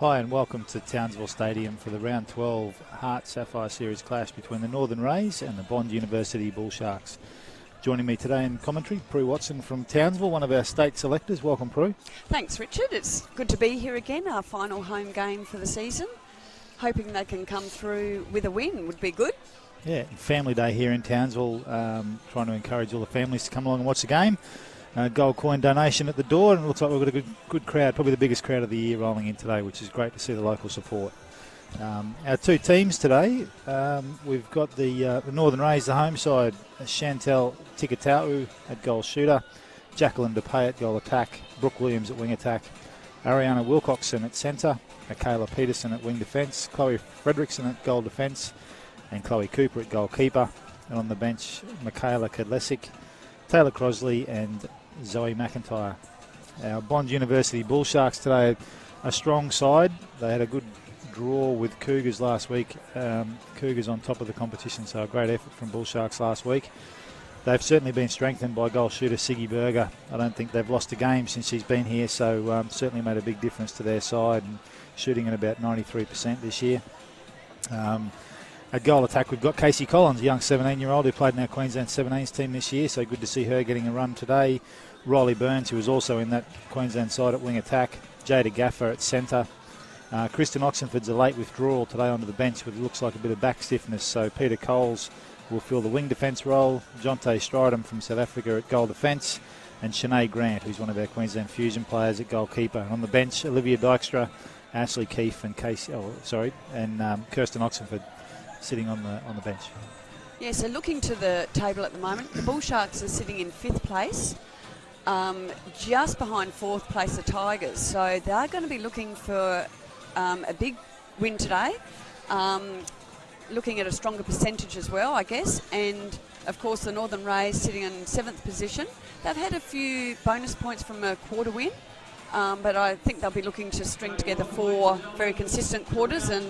Hi and welcome to Townsville Stadium for the Round 12 HART Sapphire Series clash between the Northern Rays and the Bond University Bull Sharks. Joining me today in commentary, Prue Watson from Townsville, one of our state selectors. Welcome, Prue. Thanks, Richard. It's good to be here again, our final home game for the season. Hoping they can come through with a win would be good. Yeah, family day here in Townsville, trying to encourage all the families to come along and watch the game. Gold coin donation at the door, and it looks like we've got a good crowd, probably the biggest crowd of the year rolling in today, which is great to see the local support. Our two teams today, we've got the Northern Rays, the home side, Chantel Tikatau at goal shooter, Jacqueline DePay at goal attack, Brooke Williams at wing attack, Ariana Wilcoxon at centre, Michaela Peterson at wing defence, Chloe Fredrickson at goal defence, and Chloe Cooper at goalkeeper. And on the bench, Michaela Kedlesic, Taylor Crosley and Zoe McIntyre. Our Bond University Bull Sharks today, a strong side. They had a good draw with Cougars last week. Cougars on top of the competition, so a great effort from Bull Sharks last week. They've certainly been strengthened by goal shooter Siggy Berger. I don't think they've lost a game since she's been here, so certainly made a big difference to their side, and shooting at about 93% this year. At goal attack, we've got Casey Collins, a young 17-year-old who played in our Queensland 17s team this year, so good to see her getting a run today. Riley Burns, who was also in that Queensland side at wing attack. Jada Gaffer at centre. Kristen Oxenford's a late withdrawal today onto the bench with looks like a bit of back stiffness, so Peter Coles will fill the wing defence role. Jonte Stridham from South Africa at goal defence, and Shanae Grant, who's one of our Queensland Fusion players, at goalkeeper. And on the bench, Olivia Dykstra, Ashley Keefe and Kirsten Oxenford sitting on the bench. Yeah, so looking to the table at the moment, the Bull Sharks are sitting in 5th place, just behind 4th place the Tigers. So they are going to be looking for a big win today, looking at a stronger percentage as well, I guess. And of course the Northern Rays sitting in 7th position. They've had a few bonus points from a quarter win, but I think they'll be looking to string together 4 very consistent quarters and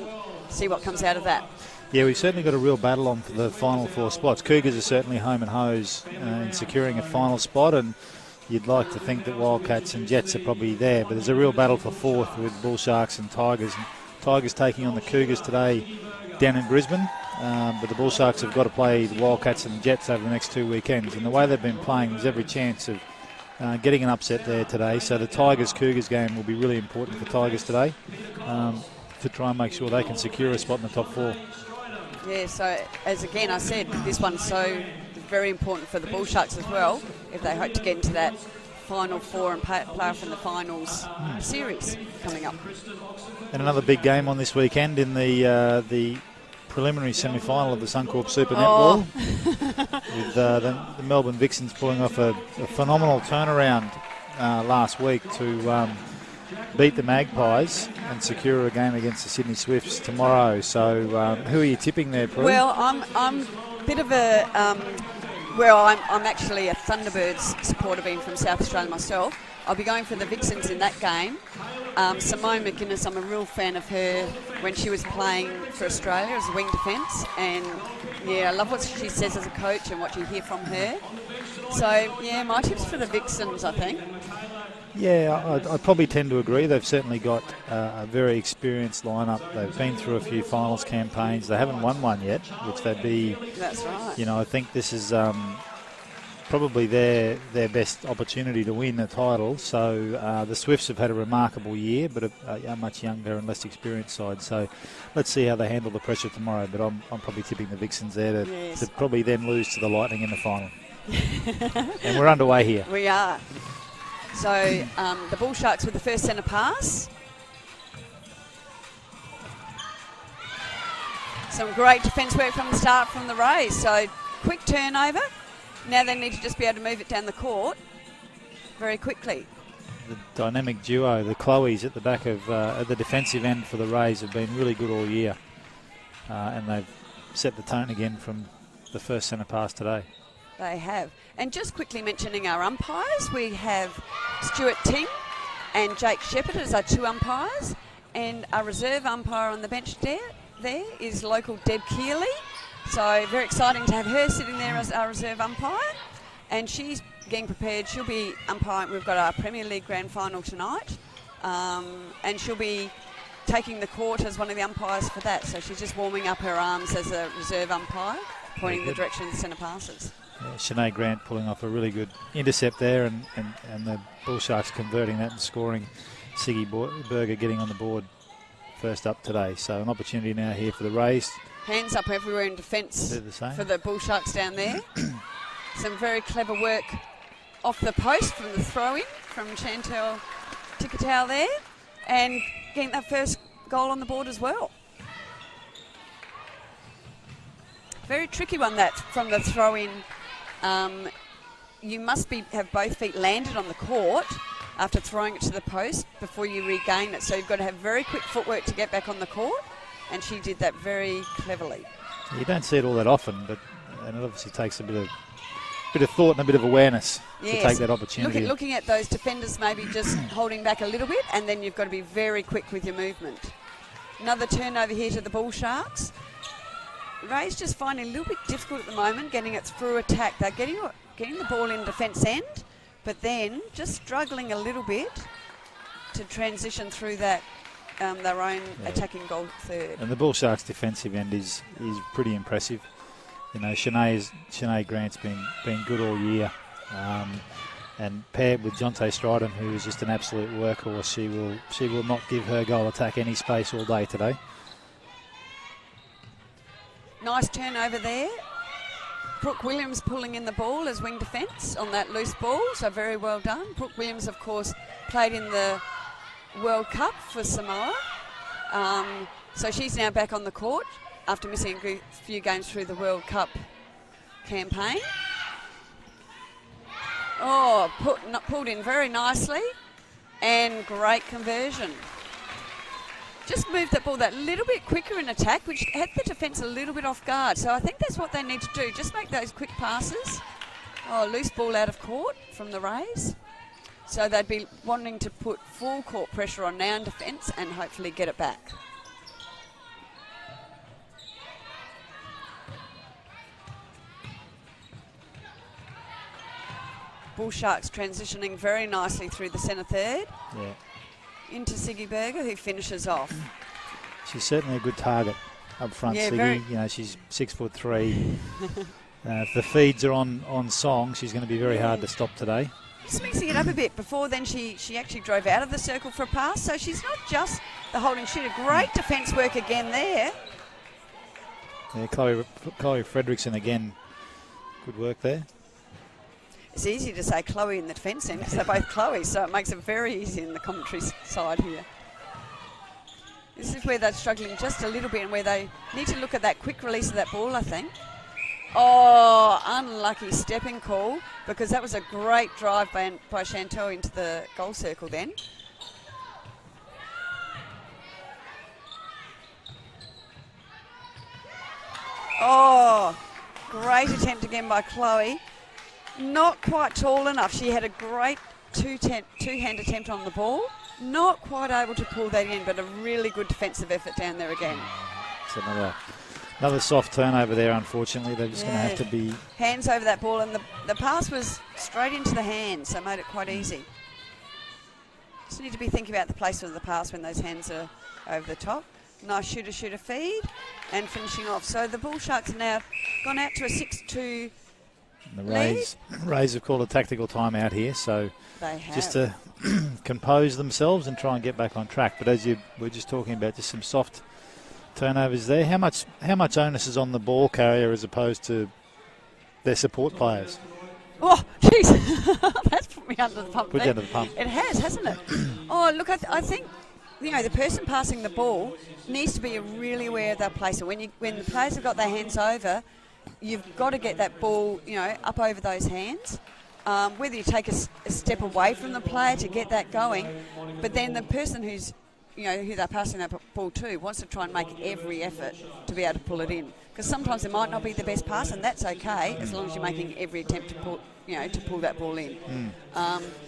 see what comes out of that. Yeah, we've certainly got a real battle on for the final 4 spots. Cougars are certainly home and hose in securing a final spot, and you'd like to think that Wildcats and Jets are probably there, but there's a real battle for 4th with Bull Sharks and Tigers. And Tigers taking on the Cougars today down in Brisbane, but the Bull Sharks have got to play the Wildcats and the Jets over the next 2 weekends, and the way they've been playing, there's every chance of getting an upset there today. So the Tigers-Cougars game will be really important for Tigers today to try and make sure they can secure a spot in the top 4. Yeah, so as again I said, this one's so very important for the Bull Sharks as well, if they hope to get into that final 4 and play off in the finals series coming up. And another big game on this weekend in the preliminary semi-final of the Suncorp Super Netball, with the Melbourne Vixens pulling off a phenomenal turnaround last week to beat the Magpies and secure a game against the Sydney Swifts tomorrow. So who are you tipping there, Prue? Well, I'm a bit of a I'm actually a Thunderbirds supporter, being from South Australia myself. I'll be going for the Vixens in that game. Simone McGuinness, I'm a real fan of her when she was playing for Australia as a wing defence, and yeah, I love what she says as a coach and what you hear from her. So yeah, my tip's for the Vixens, I think. Yeah, I probably tend to agree. They've certainly got a very experienced lineup. They've been through a few finals campaigns. They haven't won one yet, which they'd be. That's right. You know, I think this is probably their best opportunity to win a title. So the Swifts have had a remarkable year, but a much younger and less experienced side. So let's see how they handle the pressure tomorrow. But I'm probably tipping the Vixens there to probably then lose to the Lightning in the final. And we're underway here. We are. So the Bull Sharks with the first centre pass. Some great defence work from the start from the Rays. So quick turnover. Now they need to just be able to move it down the court very quickly. The dynamic duo, the Chloes at the back of at the defensive end for the Rays, have been really good all year. And they've set the tone again from the first centre pass today. They have. And just quickly mentioning our umpires, we have Stuart Ting and Jake Shepherd as our 2 umpires, and our reserve umpire on the bench there is local Deb Keeley. So very exciting to have her sitting there as our reserve umpire, and she's getting prepared. She'll be umpiring. We've got our Premier League Grand Final tonight, and she'll be taking the court as one of the umpires for that. So she's just warming up her arms as a reserve umpire, pointing the direction of the centre passes. Yeah, Shanae Grant pulling off a really good intercept there, and the Bull Sharks converting that and scoring. Siggy Berger getting on the board first up today. So an opportunity now here for the Rays. Hands up everywhere in defence for the Bull Sharks down there. Some very clever work off the post from the throw-in from Chantel Tikatow there, and getting that first goal on the board as well. Very tricky one, that from the throw-in. You must have both feet landed on the court after throwing it to the post before you regain it. So you've got to have very quick footwork to get back on the court, and she did that very cleverly. You don't see it all that often, and it obviously takes a bit of thought and a bit of awareness to take that opportunity. Looking at those defenders maybe just holding back a little bit, and then you've got to be very quick with your movement. Another turnover here to the Bull Sharks. Ray's just finding it a little bit difficult at the moment getting it through attack. They're getting the ball in defence end, but then just struggling a little bit to transition through that their own attacking goal third. And the Bull Sharks' defensive end is pretty impressive. You know, Shanae Grant's been good all year, and paired with Jonte Stridham, who is just an absolute workhorse, she will not give her goal attack any space all day today. Nice turnover there. Brooke Williams pulling in the ball as wing defence on that loose ball, so very well done. Brooke Williams, of course, played in the World Cup for Samoa. So she's now back on the court after missing a few games through the World Cup campaign. Oh, pulled in very nicely, and great conversion. Just moved that ball that little bit quicker in attack, which had the defence a little bit off guard. So I think that's what they need to do, just make those quick passes. Oh, loose ball out of court from the Rays. So they'd be wanting to put full court pressure on now in defence and hopefully get it back. Bull Sharks transitioning very nicely through the centre third. Yeah. Into Siggy Berger, who finishes off. She's certainly a good target up front, Siggy. You know, she's 6'3". If the feeds are on song, she's going to be very hard to stop today. Just mixing it up a bit. Before then, she actually drove out of the circle for a pass, so she's not just the holding shooter. Great defence work again there. Yeah, Chloe Fredrickson again. Good work there. It's easy to say Chloe in the defence end because they're both Chloe, so it makes it very easy in the commentary side here. This is where they're struggling just a little bit and where they need to look at that quick release of that ball, I think. Oh, unlucky stepping call, because that was a great drive by Chantel into the goal circle then. Oh, great attempt again by Chloe. Not quite tall enough. She had a great two-hand attempt on the ball. Not quite able to pull that in, but a really good defensive effort down there again. It's another soft turnover there, unfortunately. They're just going to have to be... Hands over that ball, and the pass was straight into the hands, so made it quite easy. Just need to be thinking about the placement of the pass when those hands are over the top. Nice shooter feed, and finishing off. So the Bull Sharks have now gone out to a 6-2 The Rays have called a tactical timeout here, so they have. Just to compose themselves and try and get back on track. But as you were just talking about, just some soft turnovers there. How much onus is on the ball carrier as opposed to their support players? Oh, jeez, that's put me under the pump. Put you under the pump. It has, hasn't it? Oh, look, I think the person passing the ball needs to be really aware of their placement. When the players have got their hands over, you've got to get that ball, up over those hands. Whether you take a step away from the player to get that going, but then the person who they're passing that ball to wants to try and make every effort to be able to pull it in. Because sometimes it might not be the best pass, and that's okay as long as you're making every attempt to pull that ball in.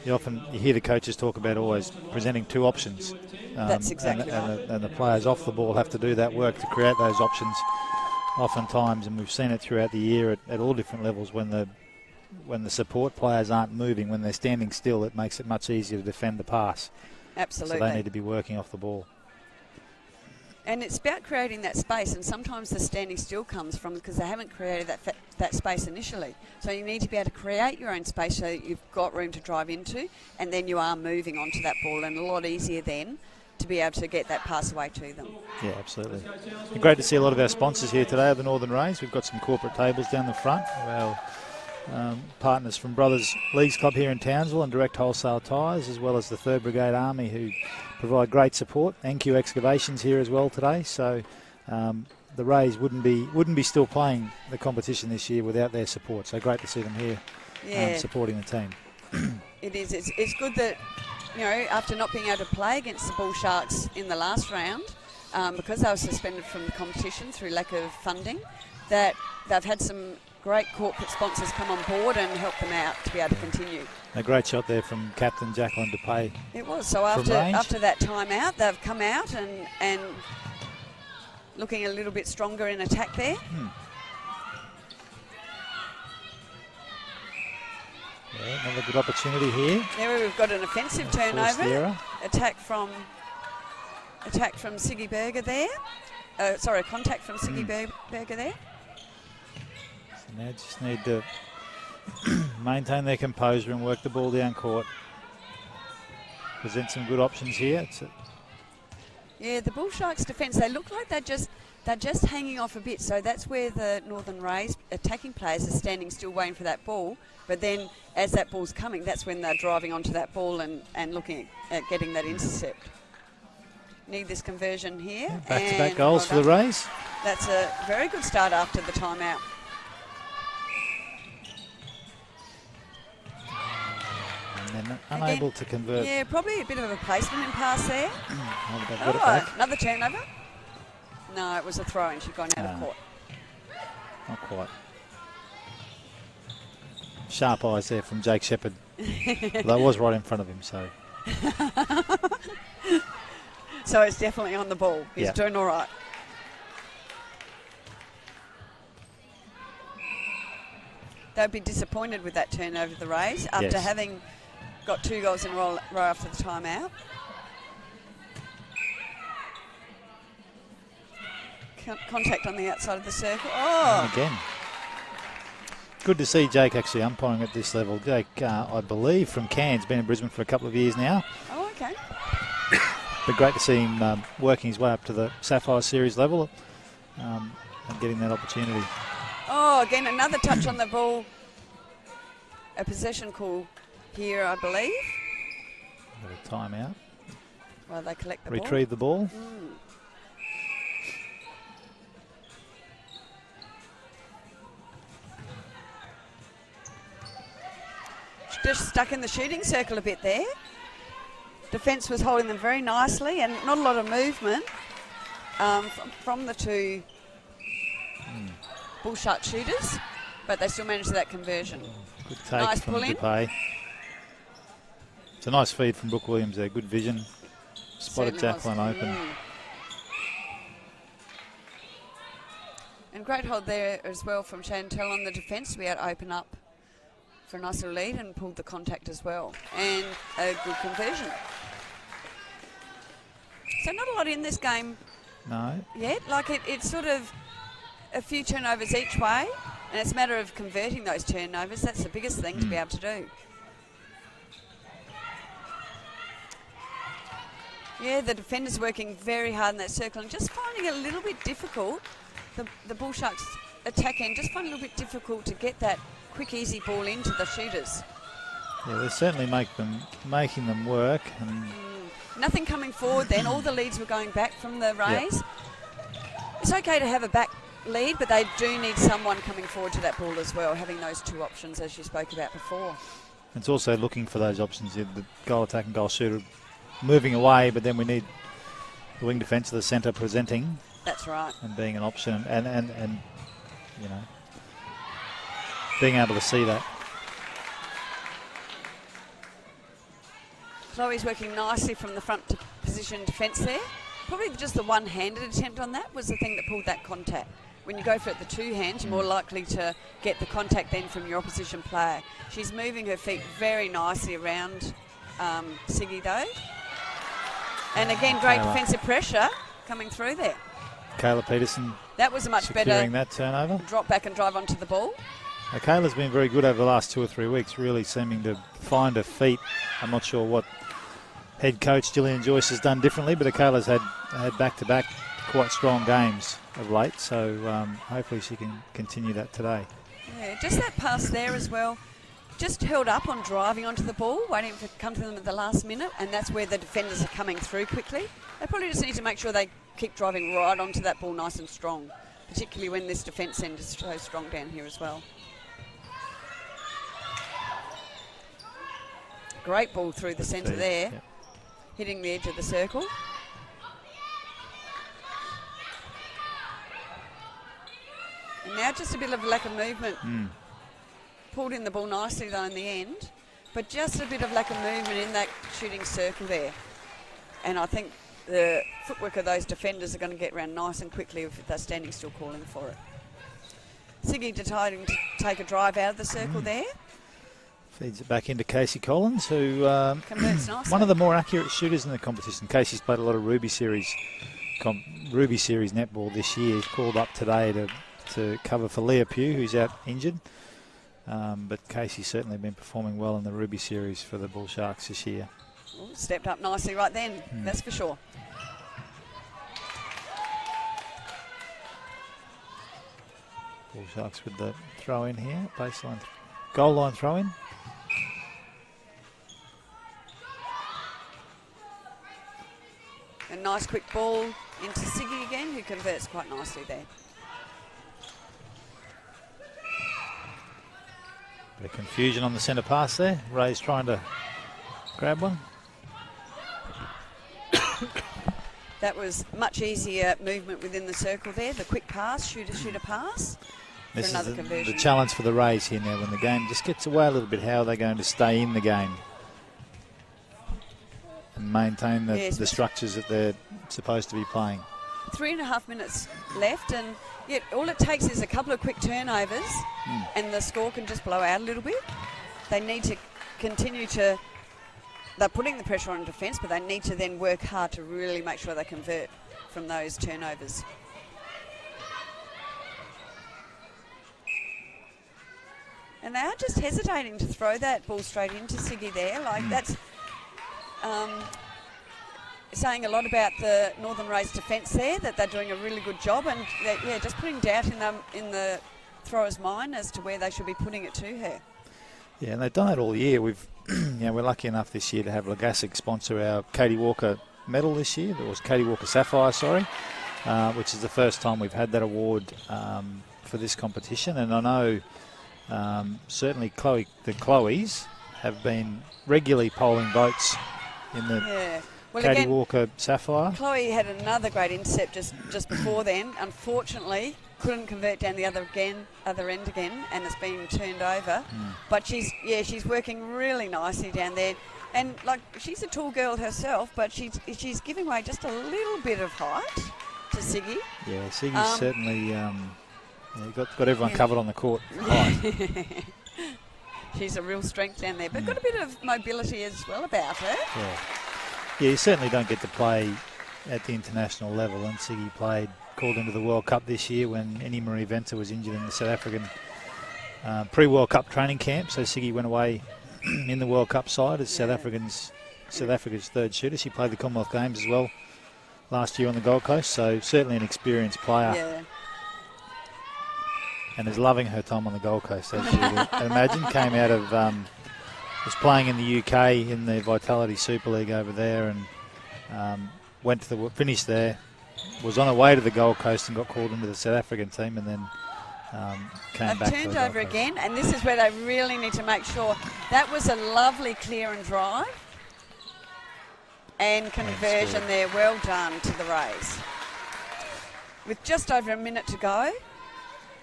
You hear the coaches talk about always presenting two options. That's exactly right. And the players off the ball have to do that work to create those options. Oftentimes, and we've seen it throughout the year at all different levels, when the support players aren't moving, when they're standing still, it makes it much easier to defend the pass. Absolutely. So they need to be working off the ball. And it's about creating that space, and sometimes the standing still comes from because they haven't created that space initially. So you need to be able to create your own space so that you've got room to drive into, and then you are moving onto that ball, and a lot easier then to be able to get that pass away to them. Yeah, absolutely. And great to see a lot of our sponsors here today at the Northern Rays. We've got some corporate tables down the front. Our partners from Brothers Leagues Club here in Townsville and Direct Wholesale Tyres, as well as the 3rd Brigade Army, who provide great support. NQ Excavations here as well today. So the Rays wouldn't be still playing the competition this year without their support. So great to see them here supporting the team. It is. It's good that, after not being able to play against the Bull Sharks in the last round, because they were suspended from the competition through lack of funding, that they've had some great corporate sponsors come on board and help them out to be able to continue. A great shot there from Captain Jacqueline DePay. It was. So after that time out, they've come out and looking a little bit stronger in attack there. Yeah, another good opportunity here. There we've got an offensive turnover. Attack from Siggy Berger there. Contact from Siggy Berger there. So now just need to maintain their composure and work the ball down court. Present some good options here. Yeah, the Bull Sharks' defence, they look like they're just hanging off a bit. So that's where the Northern Rays attacking players are standing still waiting for that ball. But then as that ball's coming, that's when they're driving onto that ball and looking at getting that intercept. Need this conversion here. Yeah, back-to-back goals for the Rays. That's a very good start after the timeout. And then unable to convert. Yeah, probably a bit of a placement in pass there. Another turnover. No, it was a throw-in. She'd gone out of court. Not quite. Sharp eyes there from Jake Shepherd. That was right in front of him, so. So it's definitely on the ball. He's doing all right. They'd be disappointed with that turnover, the Rays, after having got 2 goals in a row after the timeout. Contact on the outside of the circle. Oh! And again. Good to see Jake actually umpiring at this level. Jake, I believe, from Cairns, been in Brisbane for a couple of years now. Oh, okay. But great to see him working his way up to the Sapphire Series level and getting that opportunity. Oh, again, another touch on the ball. A possession call here, I believe. A timeout. While they collect the Retrieve the ball. Just stuck in the shooting circle a bit there. Defence was holding them very nicely and not a lot of movement from the 2 Bull Shark shooters, but they still managed that conversion. Good take nice from pull-in. DePay. It's a nice feed from Brooke Williams there. Good vision. Spotted Jacqueline open. And great hold there as well from Chantel on the defence to be able to open up for a nice little lead and pulled the contact as well. And a good conversion. So not a lot in this game. No. Yet. Like it's sort of a few turnovers each way, and it's a matter of converting those turnovers. That's the biggest thing to be able to do. Yeah, the defender's working very hard in that circle and just finding it a little bit difficult. The Bull Sharks attack end just finding it a little bit difficult to get that quick, easy ball into the shooters. Yeah, they certainly making them work. And nothing coming forward then. All the leads were going back from the Rays. It's okay to have a back lead, but they do need someone coming forward to that ball as well, having those 2 options as you spoke about before. It's also looking for those options, the goal attack and goal shooter moving away, but then we need the wing defence of the centre presenting. That's right. And being an option and you know, being able to see that. Chloe's working nicely from the front to position defence there. Probably just the one-handed attempt on that was the thing that pulled that contact. When you go for it the 2 hands, you're more likely to get the contact then from your opposition player. She's moving her feet very nicely around Siggy though. And again, great defensive pressure coming through there. Kayla Peterson. That was a much securing better that turnover. drop back and drive onto the ball. Now, Kayla's been very good over the last 2 or 3 weeks, really seeming to find her feet. I'm not sure what head coach Gillian Joyce has done differently, but Kayla's had back-to-back quite strong games of late, so hopefully she can continue that today. Yeah, just that pass there as well. Just held up on driving onto the ball, waiting for it to come to them at the last minute, and that's where the defenders are coming through quickly. They probably just need to make sure they keep driving right onto that ball nice and strong, particularly when this defence end is so strong down here as well. Great ball through the centre there, yep. Hitting the edge of the circle. And now just a bit of a lack of movement. Pulled in the ball nicely though in the end, but just a bit of lack of movement in that shooting circle there. And I think the footwork of those defenders are going to get around nice and quickly if they're standing still calling for it. Siggy deciding to take a drive out of the circle there. Feeds it back into Casey Collins, who converts nicely. One of the more accurate shooters in the competition. Casey's played a lot of Ruby Series netball this year. He's called up today to cover for Leah Pugh, who's out injured. But Casey's certainly been performing well in the Ruby Series for the Bull Sharks this year. Ooh, stepped up nicely right then, that's for sure. Bull Sharks with the throw in here, baseline, goal line throw in. A nice quick ball into Siggy again, who converts quite nicely there. Bit of confusion on the centre pass there. Ray's trying to grab one. That was much easier movement within the circle there. The quick pass, shooter pass. This for another is conversion. the challenge for the Rays here now. When the game just gets away a little bit, how are they going to stay in the game and maintain the structures that they're supposed to be playing? 3.5 minutes left, and yet all it takes is a couple of quick turnovers and the score can just blow out a little bit. They need to continue to... They're putting the pressure on defence, but they need to then work hard to really make sure they convert from those turnovers. And they are just hesitating to throw that ball straight into Siggy there. Like that's saying a lot about the Northern Rays defence there, that they're doing a really good job, and that, just putting doubt in the thrower's mind as to where they should be putting it to her. Yeah, and they've done it all year. We're lucky enough this year to have Legassic sponsor our Katie Walker medal this year. It was Katie Walker Sapphire, which is the first time we've had that award for this competition. And I know certainly the Chloes have been regularly polling votes in the Katie Walker Sapphire. Chloe had another great intercept just before then. Unfortunately, couldn't convert down the other end again, and it's been turned over. But she's working really nicely down there, and like she's a tall girl herself, but she's giving away just a little bit of height to Siggy. Yeah, Siggy's certainly got everyone covered on the court. Height. She's a real strength down there, but got a bit of mobility as well about her. Yeah, you certainly don't get to play at the international level, and Siggy called into the World Cup this year when Annie Marie Venter was injured in the South African pre-World Cup training camp. So Siggy went away in the World Cup side as South Africa's third shooter. She played the Commonwealth Games as well last year on the Gold Coast, so certainly an experienced player. Yeah. And is loving her time on the Gold Coast, as you would imagine. Came out of, was playing in the UK in the Vitality Super League over there, and finished there. Was on her way to the Gold Coast and got called into the South African team, and then came back. They've turned over again, and this is where they really need to make sure. That was a lovely clear and drive, and conversion there. Well done to the Rays. With just over a minute to go,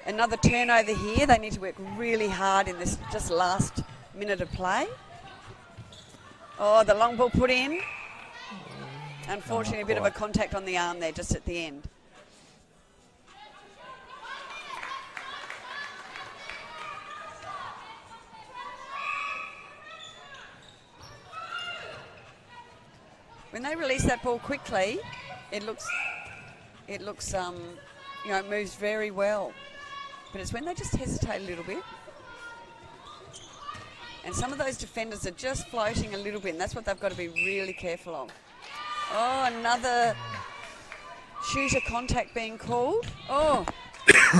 another turnover here. They need to work really hard in this just last minute of play. Oh, the long ball put in. Unfortunately, a bit of a contact on the arm there just at the end. When they release that ball quickly, it looks it looks, it moves very well. But it's when they just hesitate a little bit. And some of those defenders are just floating a little bit, and that's what they've got to be really careful of. Oh, another shooter contact being called. Oh,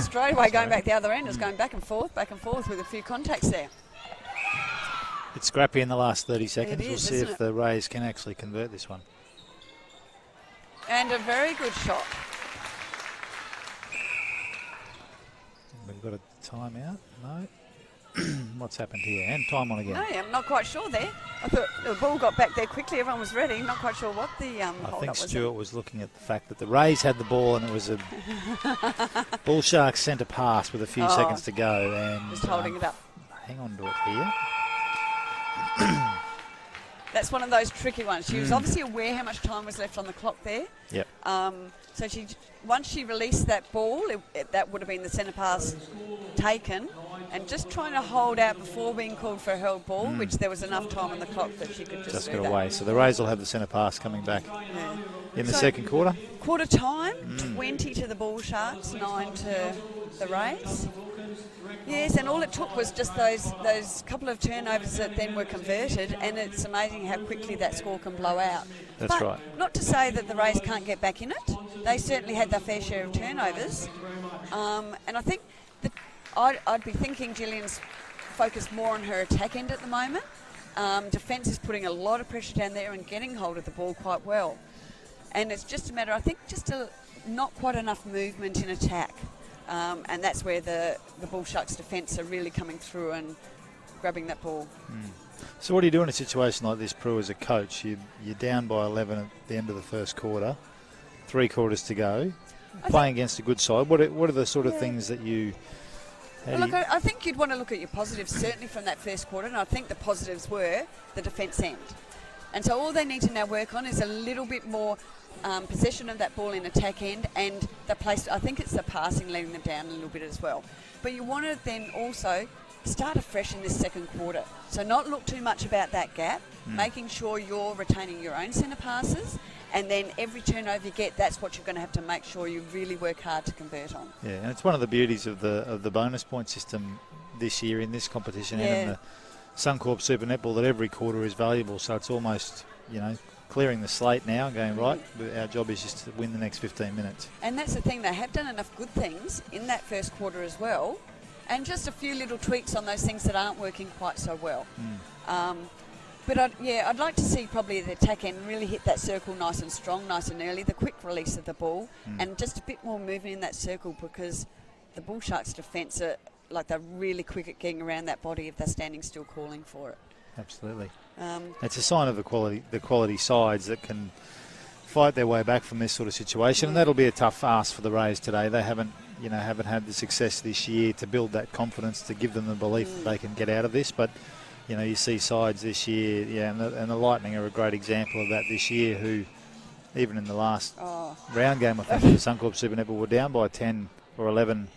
straight away going back the other end. It's going back and forth with a few contacts there. It's scrappy in the last 30 seconds. It is, we'll see if the Rays can actually convert this one. And a very good shot. We've got a timeout. No. What's happened here? And time on again. No, I'm not quite sure there. I thought the ball got back there quickly. Everyone was ready. Not quite sure what the hold-up was. I think Stuart was looking at the fact that the Rays had the ball and it was a Bull Sharks centre pass with a few seconds to go. And just holding it up. Hang on to it here. That's one of those tricky ones. She was obviously aware how much time was left on the clock there. Yep. So once she released that ball, that would have been the centre pass taken, and just trying to hold out before being called for a held ball, which there was enough time on the clock that she could just get away. So the Rays will have the centre pass coming back in the second quarter. Quarter time, 20 to the Bull Sharks, 9 to the Rays. Yes, and all it took was just those couple of turnovers that then were converted, and it's amazing how quickly that score can blow out. That's right. Not to say that the Rays can't get back in it. They certainly had their fair share of turnovers. And I think that I'd be thinking Gillian's focused more on her attack end at the moment. Defence is putting a lot of pressure down there and getting hold of the ball quite well. And it's just a matter, I think, not quite enough movement in attack. And that's where the Bull Sharks defence are really coming through and grabbing that ball. So what do you do in a situation like this, Prue, as a coach? You're down by 11 at the end of the first quarter, 3 quarters to go, playing against a good side. What are the sort of things that you... I think you'd want to look at your positives, certainly from that first quarter, and I think the positives were the defence end. And so all they need to now work on is a little bit more possession of that ball in attack end, and the place. I think it's the passing letting them down a little bit as well. But you want to then also start afresh in this second quarter. So not look too much about that gap, making sure you're retaining your own centre passes, and then every turnover you get, that's what you're going to have to make sure you really work hard to convert on. Yeah, and it's one of the beauties of the bonus point system this year in this competition and in the Suncorp Super Netball, that every quarter is valuable. So it's almost, clearing the slate now and going, right, our job is just to win the next 15 minutes. And that's the thing, they have done enough good things in that first quarter as well, and just a few little tweaks on those things that aren't working quite so well. But I'd like to see probably the attack end really hit that circle nice and strong, nice and early, the quick release of the ball, and just a bit more movement in that circle, because the Bull Sharks' defence are they're really quick at getting around that body if they're standing still calling for it. Absolutely. It's a sign of the quality sides that can fight their way back from this sort of situation, and that'll be a tough ask for the Rays today. They haven't had the success this year to build that confidence, to give them the belief that they can get out of this. But you see sides this year, and the Lightning are a great example of that this year, who even in the last round game, I think, the Suncorp Super Netball were down by 10 or 11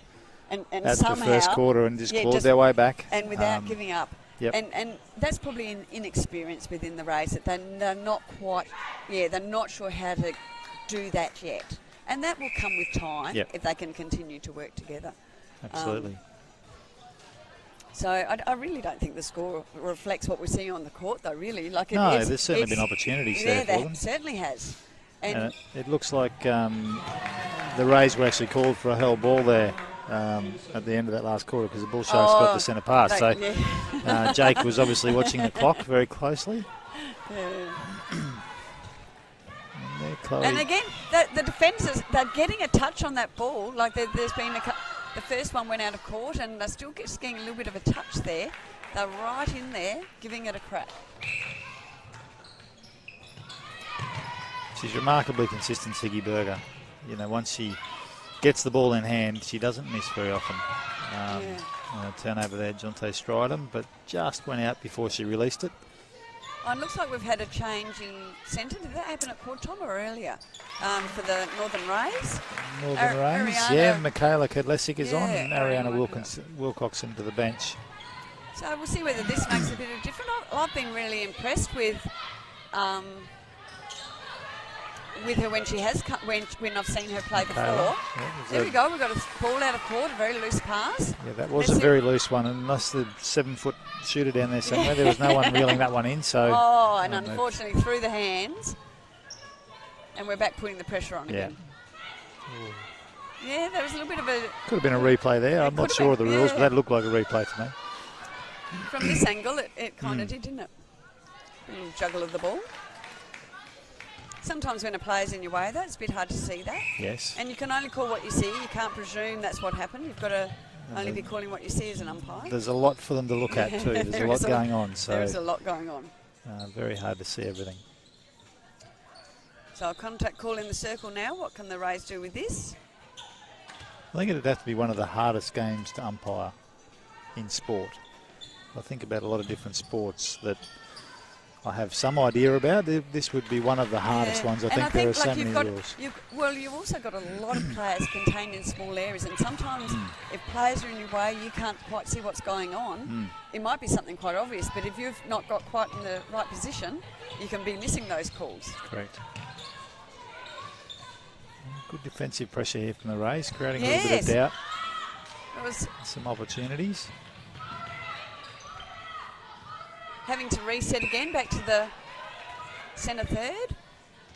and at somehow, the first quarter and just clawed their way back. And without giving up. Yep. And that's probably an inexperience within the Rays, that they're not quite, they're not sure how to do that yet. And that will come with time if they can continue to work together. Absolutely. So I really don't think the score reflects what we're seeing on the court, though, really. There's certainly been opportunities there for them. It certainly has. And it looks like the Rays were actually called for a held ball there at the end of that last quarter, because the Bull Sharks got the centre pass. Jake was obviously watching the clock very closely. And again, the defenders, they're getting a touch on that ball. There's been the first one went out of court, and they're still just getting a little bit of a touch there. They're right in there, giving it a crack. She's remarkably consistent, Siggy Berger. Once she gets the ball in hand, she doesn't miss very often. Turnover there, Jonte Stridham, but just went out before she released it. It looks like we've had a change in centre. Did that happen at quarter time or earlier for the Northern Rays? Northern Rays, Michaela Kedlesik is on, and Ariana Wilcoxon to the bench. So we'll see whether this makes a bit of difference. I've been really impressed with with her when she has when I've seen her play before. Yeah, there we go. We've got a ball out of court, a very loose pass. Yeah, that was a very loose one, unless the 7-foot shooter down there somewhere. There was no one reeling that one in. So. Oh, and unfortunately through the hands, and we're back putting the pressure on again. Yeah, there was a little bit of a... Could have been a replay there. I'm not sure of the rules, but that looked like a replay to me. From this angle, it kind of did, didn't it? A little juggle of the ball. Sometimes when a player's in your way, that's a bit hard to see that. Yes. And you can only call what you see. You can't presume that's what happened. You've got to only be calling what you see as an umpire. There's a lot for them to look at too. There's a lot going on. So there is a lot going on. Very hard to see everything. So I'll contact call in the circle now. What can the Rays do with this? I think it'd have to be one of the hardest games to umpire in sport. I think about a lot of different sports that I have some idea about. This would be one of the hardest ones. I think there are so many rules. You've also got a lot of players contained in small areas, and sometimes if players are in your way, you can't quite see what's going on. It might be something quite obvious, but if you've not got quite in the right position, you can be missing those calls. Correct. Good defensive pressure here from the Rays, creating a little bit of doubt. Some opportunities. Having to reset again back to the centre third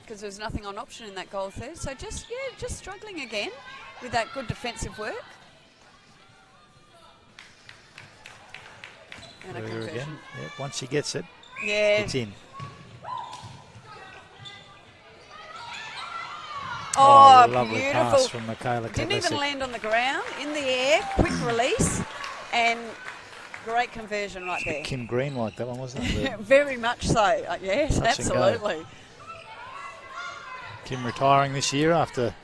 because there was nothing on option in that goal third. So just struggling again with that good defensive work. And a conversion. Again. Yep, once she gets it, it's in. Oh, lovely beautiful. Pass from Michaela Didn't Katlasic. even land on the ground, in the air, quick release, and great conversion right there. Kim Green like that one, wasn't it? Very much so. Yes, Touch and go. absolutely. Kim retiring this year after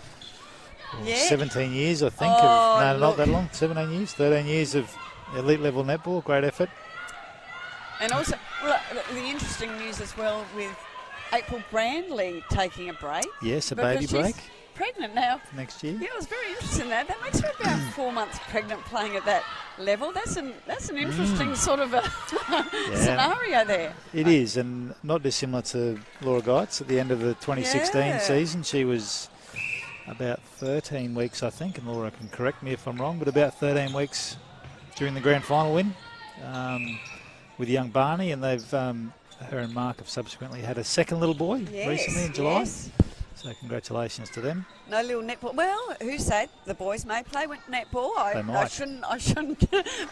17 years, I think. Oh, not that long. 17 years, 13 years of elite level netball. Great effort. And also, the interesting news as well with April Brandley taking a break. Yes, a baby break. She's pregnant now. Next year. Yeah, I was very interested in that. That makes her about 4 months pregnant playing at that level. That's an interesting sort of a scenario there. It is, and not dissimilar to Laura Geitz at the end of the 2016 season. She was about 13 weeks, I think, and Laura can correct me if I'm wrong, but about 13 weeks during the grand final win with young Barney, and they've... her and Mark have subsequently had a second little boy recently in July. Yes. So congratulations to them. No little netball. Well, who said the boys may play netball? I shouldn't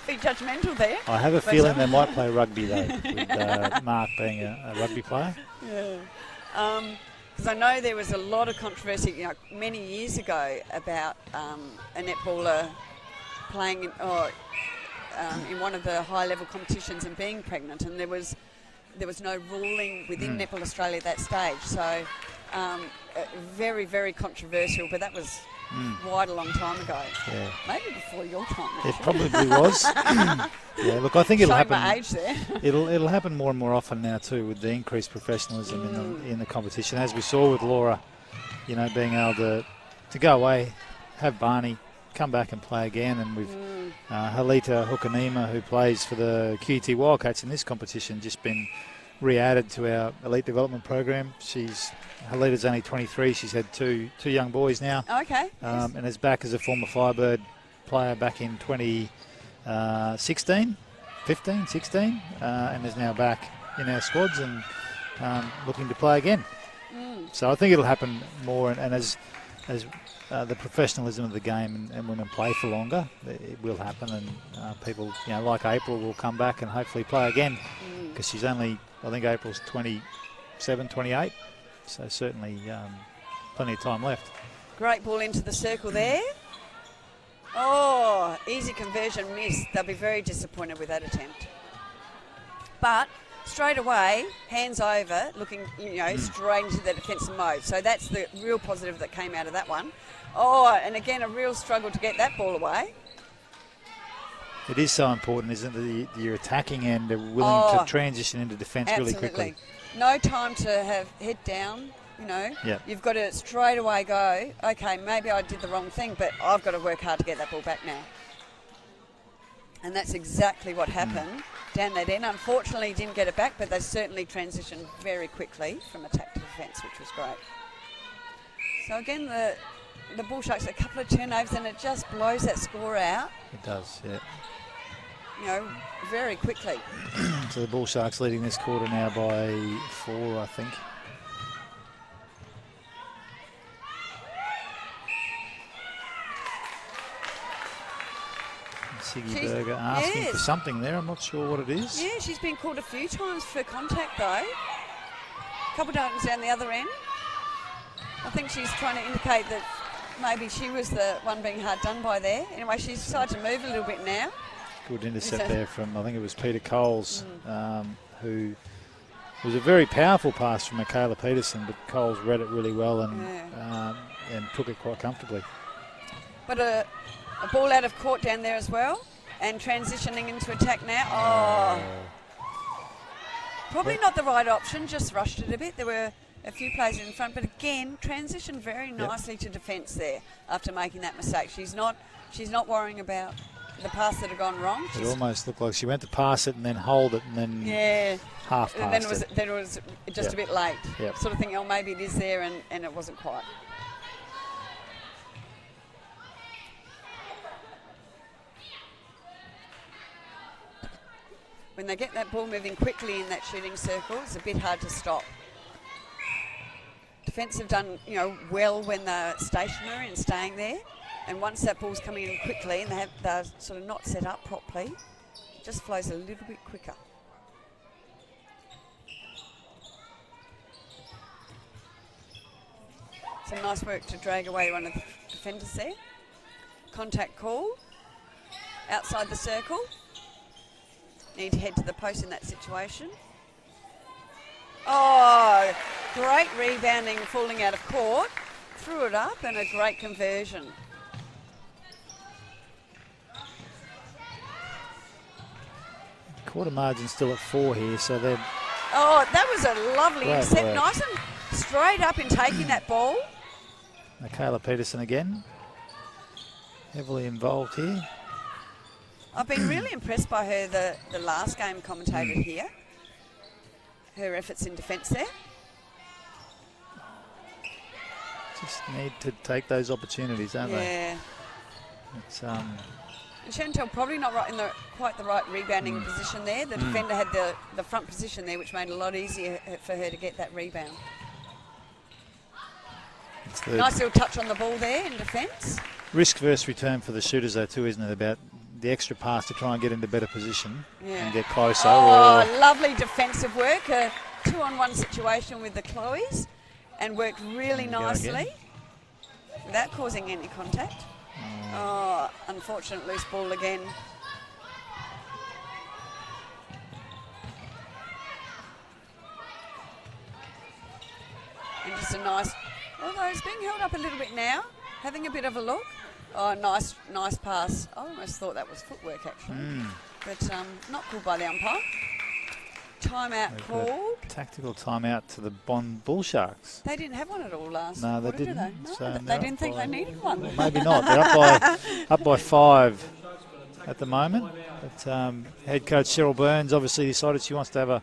be judgmental there. I have a feeling they might play rugby though, with Mark being a rugby player. Yeah. Because I know there was a lot of controversy many years ago about a netballer playing in one of the high-level competitions and being pregnant, and there was no ruling within Netball Australia at that stage. So very, very controversial, but that was quite a long time ago. Yeah. Maybe before your time. Actually. It probably was. Yeah, look, I think it'll happen. My age there. it'll happen more and more often now too, with the increased professionalism in the competition, as we saw with Laura. Being able to go away, have Barney, come back and play again, and with Halita Hukanima, who plays for the QT Wildcats in this competition, just been re-added to our elite development program. Halita's only 23. She's had two young boys now. Okay. And is back as a former Firebird player back in 2016, 15, 16, and is now back in our squads and looking to play again. So I think it'll happen more, and as the professionalism of the game and women play for longer, it will happen, and people, like April, will come back and hopefully play again, because she's only, I think April's 27, 28, so certainly plenty of time left. Great ball into the circle there. Oh, easy conversion missed. They'll be very disappointed with that attempt. But straight away, hands over, looking, straight into the defensive mode. So that's the real positive that came out of that one. Oh, and again, a real struggle to get that ball away. It is so important, isn't it, that you're attacking and are willing to transition into defence really quickly. No time to have head down, You've got to straight away go, okay, maybe I did the wrong thing, but I've got to work hard to get that ball back now. And that's exactly what happened down that end. Unfortunately, didn't get it back, but they certainly transitioned very quickly from attack to defence, which was great. So again, the Bull Sharks, a couple of turnovers and it just blows that score out. It does, yeah. You know, very quickly. So the Bull Sharks leading this quarter now by 4, I think. Siggy Berger asking for something there. I'm not sure what it is. Yeah, she's been called a few times for contact though. A couple of times down the other end. I think she's trying to indicate that maybe she was the one being hard done by there. Anyway, she's decided to move a little bit now. Good intercept there from, I think it was Peter Coles, who was a very powerful pass from Michaela Peterson, but Coles read it really well and took it quite comfortably. But a ball out of court down there as well, and transitioning into attack now. Oh. Probably not the right option, just rushed it a bit. There were a few players in front, but again, transitioned very nicely to defence there after making that mistake. She's not worrying about the pass that had gone wrong. It almost looked like she went to pass it and then hold it and then half passed and then it was just a bit late. Yep. Sort of thinking, oh, maybe it is there, and it wasn't quite. When they get that ball moving quickly in that shooting circle, it's a bit hard to stop. Defence have done, well when they're stationary and staying there. And once that ball's coming in quickly and they're sort of not set up properly, it just flows a little bit quicker. Some nice work to drag away one of the defenders there. Contact call. Outside the circle. Need to head to the post in that situation. Oh, great rebounding, falling out of court. Threw it up and a great conversion. Quarter margin still at 4 here, so they're... Oh, that was a lovely intercept. Work. Nice and straight up in taking that ball. Michaela Peterson again. Heavily involved here. I've been really impressed by her, the last game commentated here. Her efforts in defence there. Just need to take those opportunities, don't they? It's And Chantal probably not right in quite the right rebounding position there. The defender had the front position there, which made it a lot easier for her to get that rebound. Nice little touch on the ball there in defence. Risk versus return for the shooters though too, isn't it? About the extra pass to try and get into better position and get closer. Oh, lovely defensive work. A 2-on-1 situation with the Chloes and worked really nicely without causing any contact. Oh, unfortunate loose ball again. And just a nice, although it's being held up a little bit now, having a bit of a look. Oh, nice pass. I almost thought that was footwork actually. But not called by the umpire. Timeout called. Tactical timeout to the Bond Bull Sharks. They didn't have one at all last No, they quarter, didn't. did they? No, So they didn't think they needed one. Well, maybe not. They're up by 5 at the moment. But head coach Cheryl Burns obviously decided she wants to have a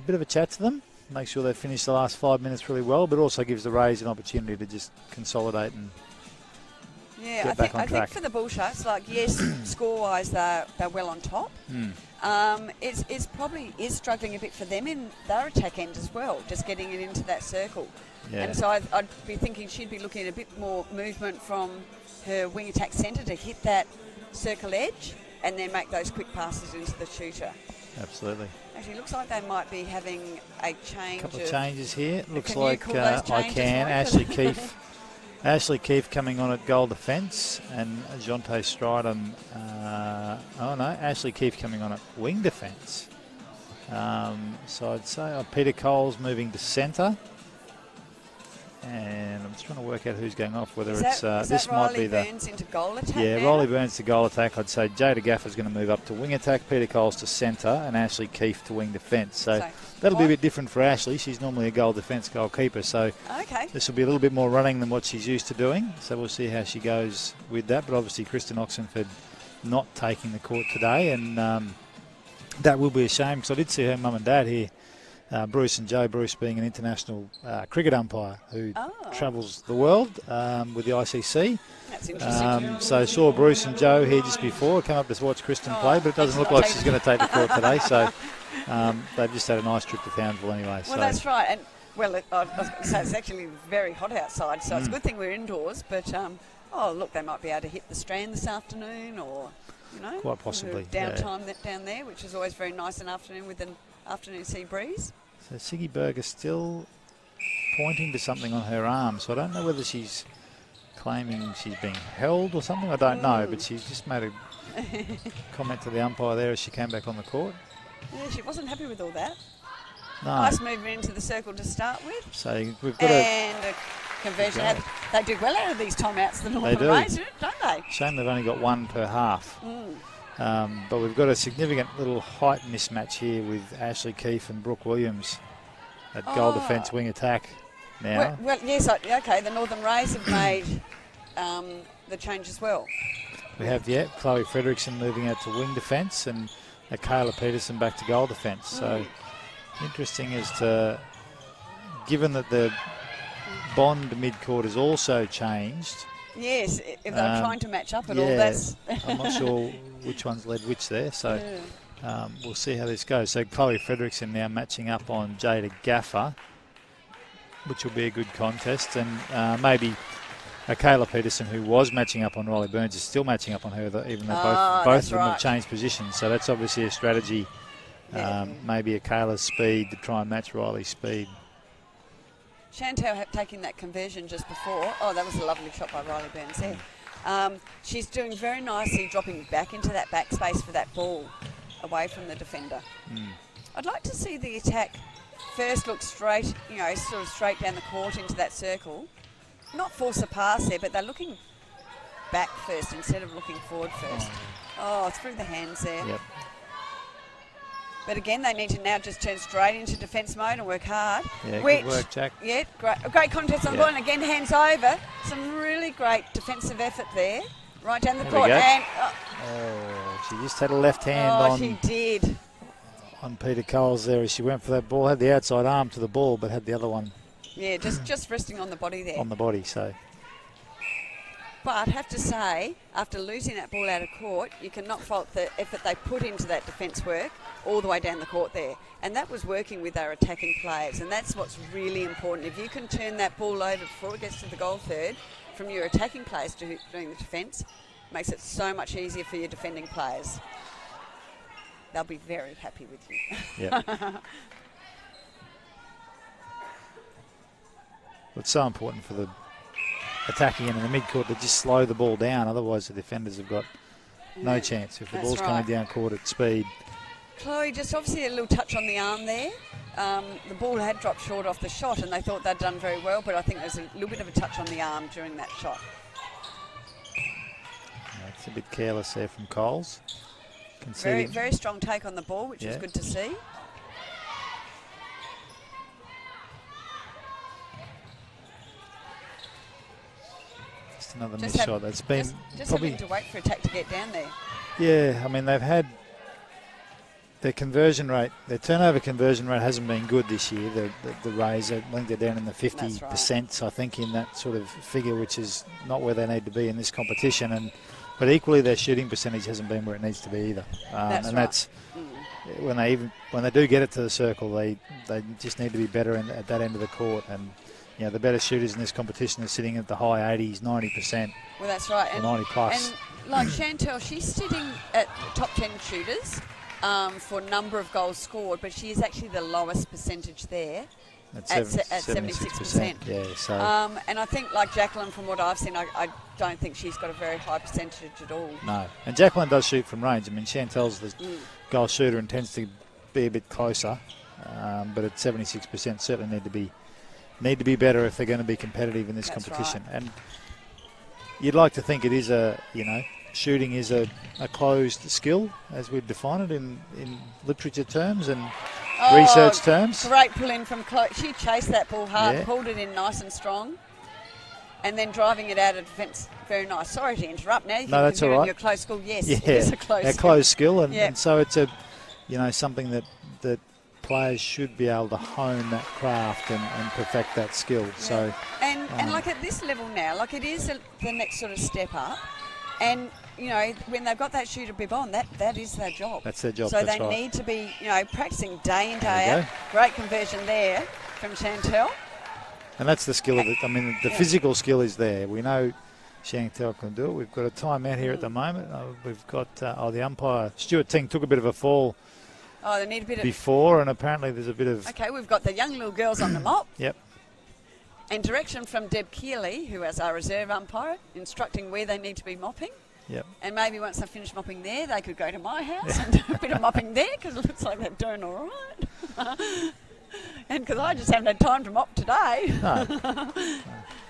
bit of a chat to them, make sure they finish the last 5 minutes really well, but also gives the Rays an opportunity to just consolidate and I think for the Bull Sharks, score-wise they're well on top. It's probably struggling a bit for them in their attack end as well, just getting it into that circle. Yeah. And so I'd be thinking she'd be looking at a bit more movement from her wing attack centre to hit that circle edge and then make those quick passes into the shooter. Absolutely. Actually, looks like they might be having a change. A couple of changes here. Looks Can like you call those I changes, can. Mike? Ashley Keefe coming on at goal defence and Jonte Stridham. Ashley Keefe coming on at wing defence. So I'd say Peter Coles moving to centre. And I'm just trying to work out who's going off, whether this might be the... Burns into goal attack Riley Burns to goal attack. I'd say Jada Gaffer's going to move up to wing attack, Peter Coles to centre, and Ashley Keefe to wing defence. So that'll be a bit different for Ashley. She's normally a goal defence goalkeeper, so this will be a little bit more running than what she's used to doing. So we'll see how she goes with that. But obviously Kristen Oxenford not taking the court today, and that will be a shame because I did see her mum and dad here. Bruce and Joe Bruce being an international cricket umpire who travels the world with the ICC. That's interesting. So saw Bruce and Joe here just before. Come up to watch Kristen play, but it doesn't look like she's going to take the court today. So they've just had a nice trip to Townsville anyway. Well, that's right. And well, I was going to say it's actually very hot outside, so it's a good thing we're indoors. But look, they might be able to hit the Strand this afternoon, or quite possibly downtime down there, which is always very nice an afternoon with an afternoon sea breeze. So Siggy Berger still pointing to something on her arm, so I don't know whether she's claiming she's being held or something. I don't know, but she's just made a comment to the umpire there as she came back on the court. Yeah, she wasn't happy with all that. No. Nice movement into the circle to start with. So we've got a conversion. They do well out of these timeouts, the Northern Rays, don't they? Shame they've only got one per half. But we've got a significant little height mismatch here with Ashley Keefe and Brooke Williams at goal defence wing attack now. Well, yes, okay, the Northern Rays have made the change as well. We have, Chloe Frederickson moving out to wing defence and Kayla Peterson back to goal defence. So interesting as to, given that the Bond mid-court has also changed. Yes, if they're trying to match up at all, that's... I'm not sure which one's led which there, so we'll see how this goes. So Chloe Frederickson now matching up on Jada Gaffer, which will be a good contest, and maybe Kayla Peterson, who was matching up on Riley Burns, is still matching up on her, even though both of them have changed positions. So that's obviously a strategy, maybe a Kayla's speed to try and match Riley's speed. Chantel taking that conversion just before. Oh, that was a lovely shot by Riley Burns there. She's doing very nicely, dropping back into that backspace for that ball away from the defender. I'd like to see the attack first look straight, sort of straight down the court into that circle. Not force a pass there, but they're looking back first instead of looking forward first. Through the hands there. Yep. But again, they need to now just turn straight into defence mode and work hard. Yeah, good work, Jack. Yeah, great contest on the ball, and again, hands over. Some really great defensive effort there, right down the court. And, she just had a left hand on. She did. On Peter Coles there as she went for that ball. Had the outside arm to the ball, but had the other one. Yeah, just resting on the body there. On the body, so. But I have to say, after losing that ball out of court, you cannot fault the effort they put into that defence work all the way down the court there. And that was working with our attacking players, and that's what's really important. If you can turn that ball over before it gets to the goal third from your attacking players doing the defence, makes it so much easier for your defending players. They'll be very happy with you. Yeah. It's so important for the attacking end in the mid-court to just slow the ball down, otherwise the defenders have got no chance if the ball's coming down court at speed. Chloe, just obviously a little touch on the arm there. The ball had dropped short off the shot and they thought they'd done very well, but I think there's a little bit of a touch on the arm during that shot. It's a bit careless there from Coles. Very, very strong take on the ball, which is good to see. Just another missed shot. That's been just probably having to wait for attack to get down there. Yeah, I mean they've had their conversion rate, their turnover conversion rate hasn't been good this year. The Rays, I think they're down in the 50%, I think, in that sort of figure, which is not where they need to be in this competition. But equally, their shooting percentage hasn't been where it needs to be either. That's when they do get it to the circle, they just need to be better at that end of the court. And the better shooters in this competition are sitting at the high 80s, 90%. Well, that's right. Or 90 plus. And like Chantel, she's sitting at the top 10 shooters for number of goals scored, but she is actually the lowest percentage there. At 76%. Yeah, so. And I think, like Jacqueline, from what I've seen, I don't think she's got a very high percentage at all. No. And Jacqueline does shoot from range. I mean, Chantel's the goal shooter and tends to be a bit closer. But at 76%, certainly need to be better if they're going to be competitive in this competition. Right. And you'd like to think it is shooting is a closed skill, as we define it in literature terms and research terms. Great pull in from Chloe. She chased that ball hard, pulled it in nice and strong, and then driving it out of defence. Very nice. Sorry to interrupt. Now you can that's all right. Your close skill. Yes, it is a close skill. Close skill, and so it's a something that players should be able to hone that craft and perfect that skill. Yeah. So, and like at this level now, like it is the next sort of step up. And, you know, when they've got that shooter bib on, that is their job. That's their job, So that's they right. need to be, you know, practicing day in, There day you out. Great conversion there from Chantel. And that's the skill of it. I mean, the physical skill is there. We know Chantel can do it. We've got a timeout here at the moment. We've got the umpire, Stuart Ting, took a bit of a fall Oh, they need a bit before, and apparently there's a bit of... Okay, we've got the young little girls on the mop. Yep. And direction from Deb Keeley, who is our reserve umpire, instructing where they need to be mopping. Yep. And maybe once they finish mopping there, they could go to my house and do a bit of mopping there, because it looks like they're doing all right. And because I just haven't had time to mop today. No.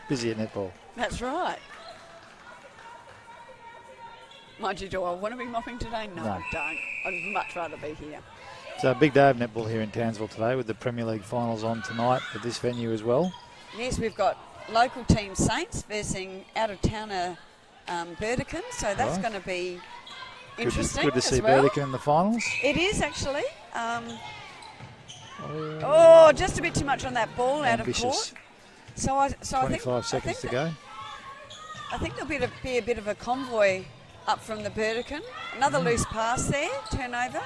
Busy at netball. That's right. Mind you, do I want to be mopping today? No, I don't. I'd much rather be here. So a big day of netball here in Townsville today, with the Premier League finals on tonight at this venue as well. Yes, we've got local team Saints versus out-of-towner Burdekin, so that's going to be interesting. Good to see as well. Burdekin in the finals. It is actually. Just a bit too much on that ball Ambitious. out of court. So I 25 seconds to go. I think there'll be a bit of a convoy up from the Burdekin. Another loose pass there, turnover.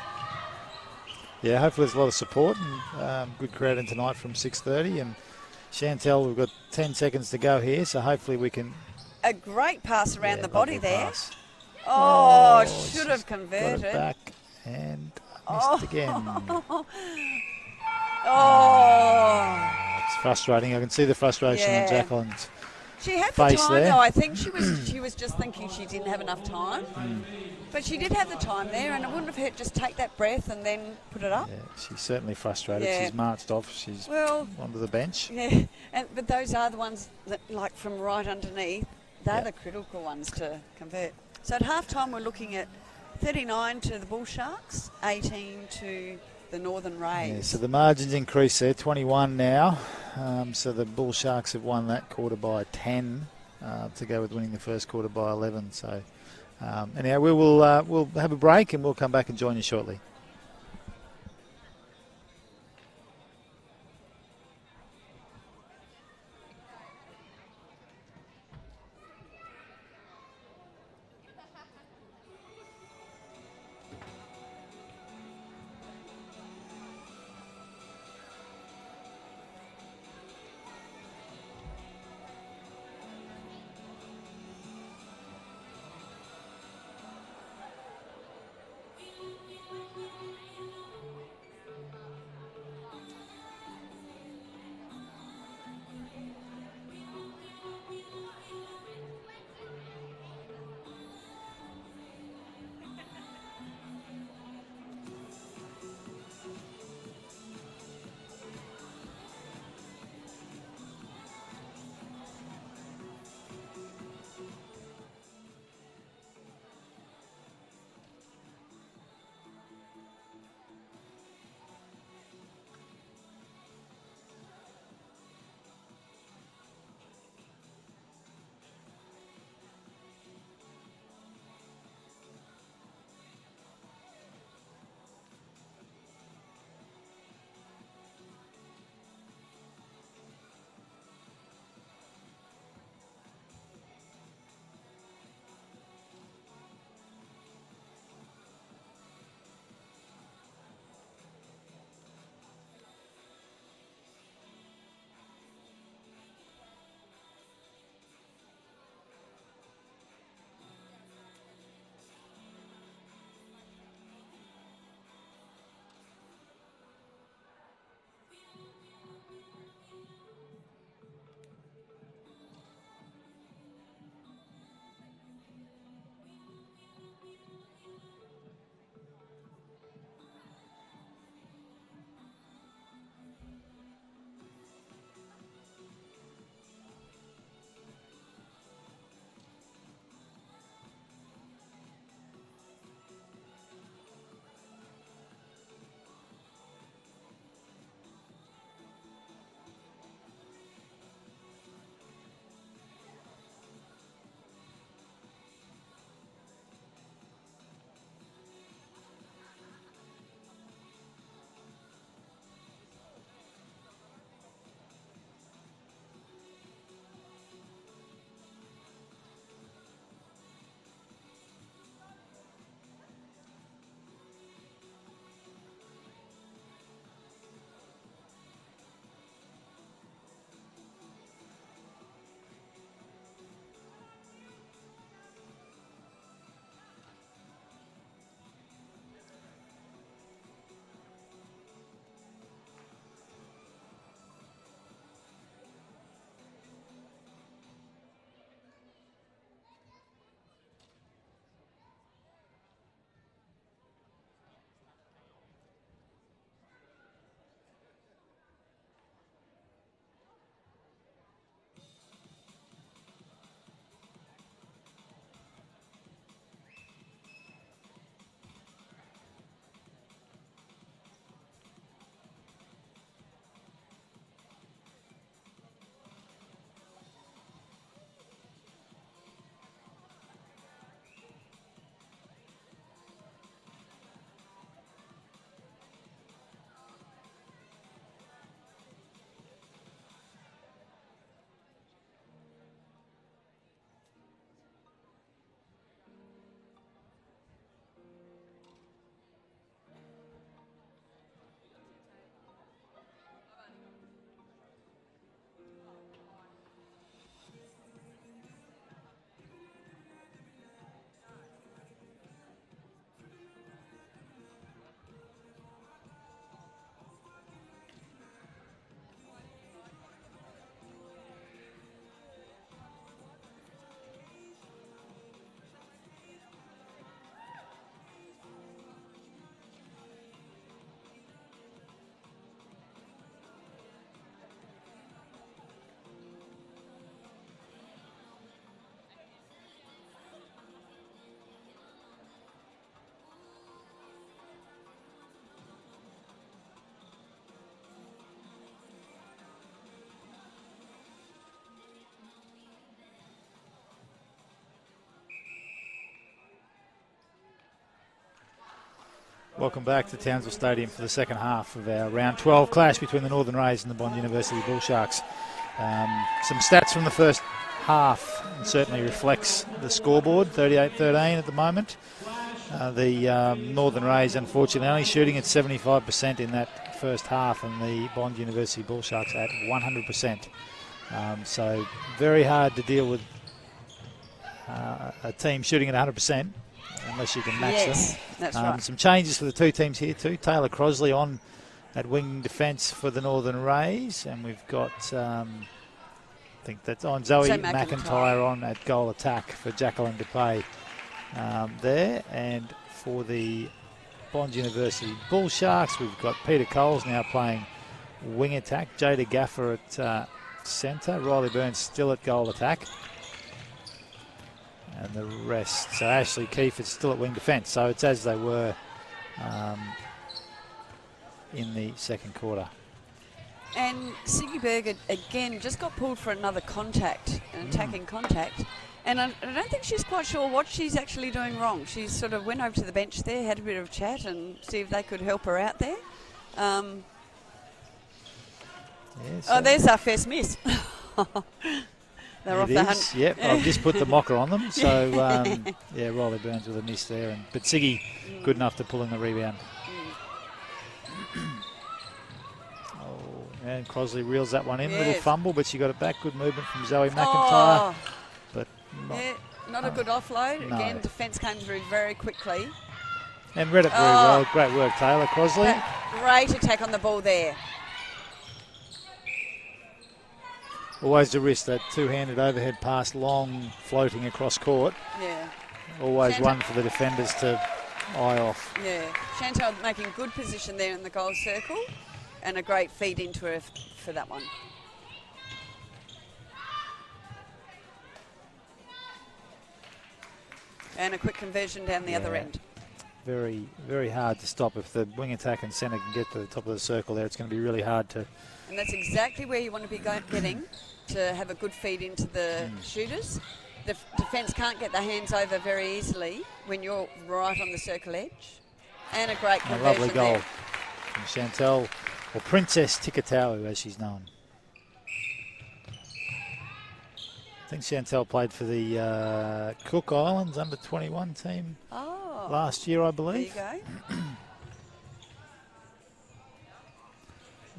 Yeah, hopefully there's a lot of support and good crowd in tonight from 6:30. And Chantel, we've got 10 seconds to go here, so hopefully we can... A great pass around the body there. Pass. Should have converted. Got it back and missed again. It's frustrating. I can see the frustration on Jacqueline's She had the face time there. though. I think she was just thinking she didn't have enough time. But she did have the time there, and it wouldn't have hurt just take that breath and then put it up. Yeah, she's certainly frustrated. Yeah. She's marched off. She's onto the bench. Yeah, but those are the ones that, like from right underneath, they're the critical ones to convert. So at half-time, we're looking at 39 to the Bull Sharks, 18 to the Northern Rays. Yeah, so the margins increase there, 21 now. So the Bull Sharks have won that quarter by 10 to go with winning the first quarter by 11. So anyhow, we'll have a break and we'll come back and join you shortly. Welcome back to Townsville Stadium for the second half of our round 12 clash between the Northern Rays and the Bond University Bull Sharks. Some stats from the first half certainly reflects the scoreboard, 38-13 at the moment. The Northern Rays, unfortunately, only shooting at 75% in that first half, and the Bond University Bull Sharks at 100%. So very hard to deal with a team shooting at 100%. Unless you can match them. That's right. Some changes for the two teams here too. Taylor Crosley on at wing defence for the Northern Rays, and we've got, I think that's on Zoe McIntyre on at goal attack for Jacqueline Dupay there. And for the Bond University Bull Sharks, we've got Peter Coles now playing wing attack, Jada Gaffer at centre, Riley Burns still at goal attack. And the rest, so Ashley Keefe is still at wing defence, so it's as they were in the second quarter. And Siggy Berger again just got pulled for another contact, an attacking contact, and I don't think she's quite sure what she's actually doing wrong. She sort of went over to the bench there, had a bit of chat and see if they could help her out there. There's our first miss. They're off the hunt. Yep, I've just put the mocker on them. So, yeah, Riley Burns with a miss there. But Siggy, good enough to pull in the rebound. And Crosley reels that one in. Little fumble, but she got it back. Good movement from Zoe McIntyre. But not a good offload. No. Again, defence came through very quickly. And read it very well. Great work, Taylor Crosley. Great attack on the ball there. Always the risk, that two-handed overhead pass, long floating across court. Yeah. Always one for the defenders to eye off. Yeah. Chantal making good position there in the goal circle and a great feed into her for that one. And a quick conversion down the other end. Very, very hard to stop. If the wing attack and centre can get to the top of the circle there, it's going to be really hard to... And that's exactly where you want to be getting to have a good feed into the shooters. The defence can't get their hands over very easily when you're right on the circle edge. And a great conversion. A lovely goal there from Chantal, or Princess Tikatawa as she's known. I think Chantal played for the Cook Islands under-21 team last year, I believe. There you go.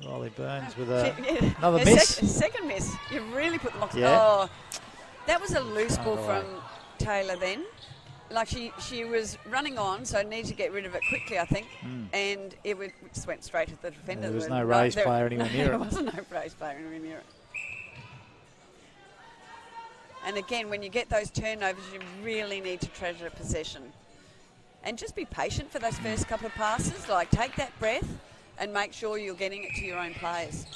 Riley Burns with another miss. Second miss. You really put the box. Yeah. Oh, that was a loose ball from Taylor then. Like she was running on, so needed to get rid of it quickly, I think. And it just went straight at the defender. There was no Rays player anywhere near it. There wasn't no Rays player anywhere near it. And again, when you get those turnovers, you really need to treasure possession. And just be patient for those first couple of passes. Like, take that breath and make sure you're getting it to your own players.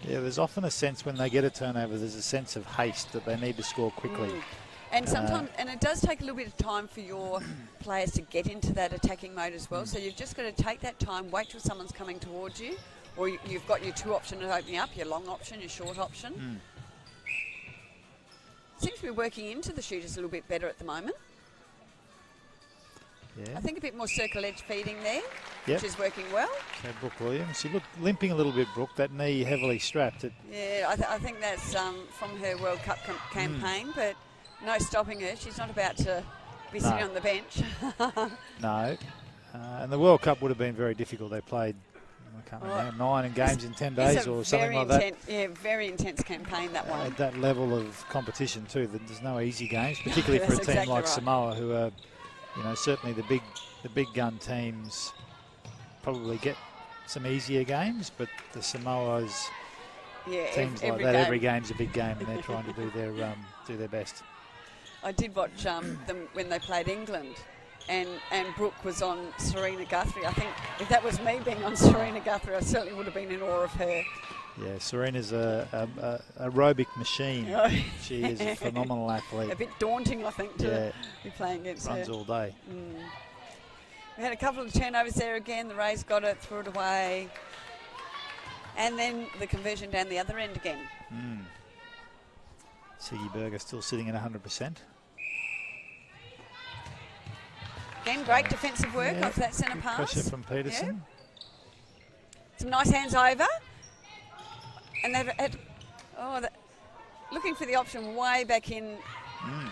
Yeah, there's often a sense when they get a turnover, there's a sense of haste that they need to score quickly. And sometimes, and it does take a little bit of time for your players to get into that attacking mode as well. So you've just got to take that time, wait till someone's coming towards you, or you've got your two options opening up, your long option, your short option. Seems to be working into the shooters a little bit better at the moment. Yeah. I think a bit more circle edge feeding there, which is working well. So Brooke Williams, she looked limping a little bit, Brooke, that knee heavily strapped. Yeah, I think that's from her World Cup campaign, but no stopping her. She's not about to be sitting on the bench. No. And the World Cup would have been very difficult. They played, I can't remember, 9 games in 10 days or something like that. Yeah, very intense campaign, that one. At that level of competition too, there's no easy games, particularly for a team like Samoa, who are, certainly the big gun teams probably get some easier games, but the Samoas, teams like that, every game's a big game, and they're trying to do their best. I did watch them when they played England, and Brooke was on Serena Guthrie. I think if that was me being on Serena Guthrie, I certainly would have been in awe of her. Yeah, Serena's a aerobic machine. She is a phenomenal athlete. A bit daunting, I think, to be playing against her. Runs all day. We had a couple of turnovers there again. The Rays got it, threw it away. And then the conversion down the other end again. Siggy Berger still sitting at 100%. Again, great defensive work off that centre pass. Pressure from Peterson. Some nice hands over. And they've had, looking for the option way back in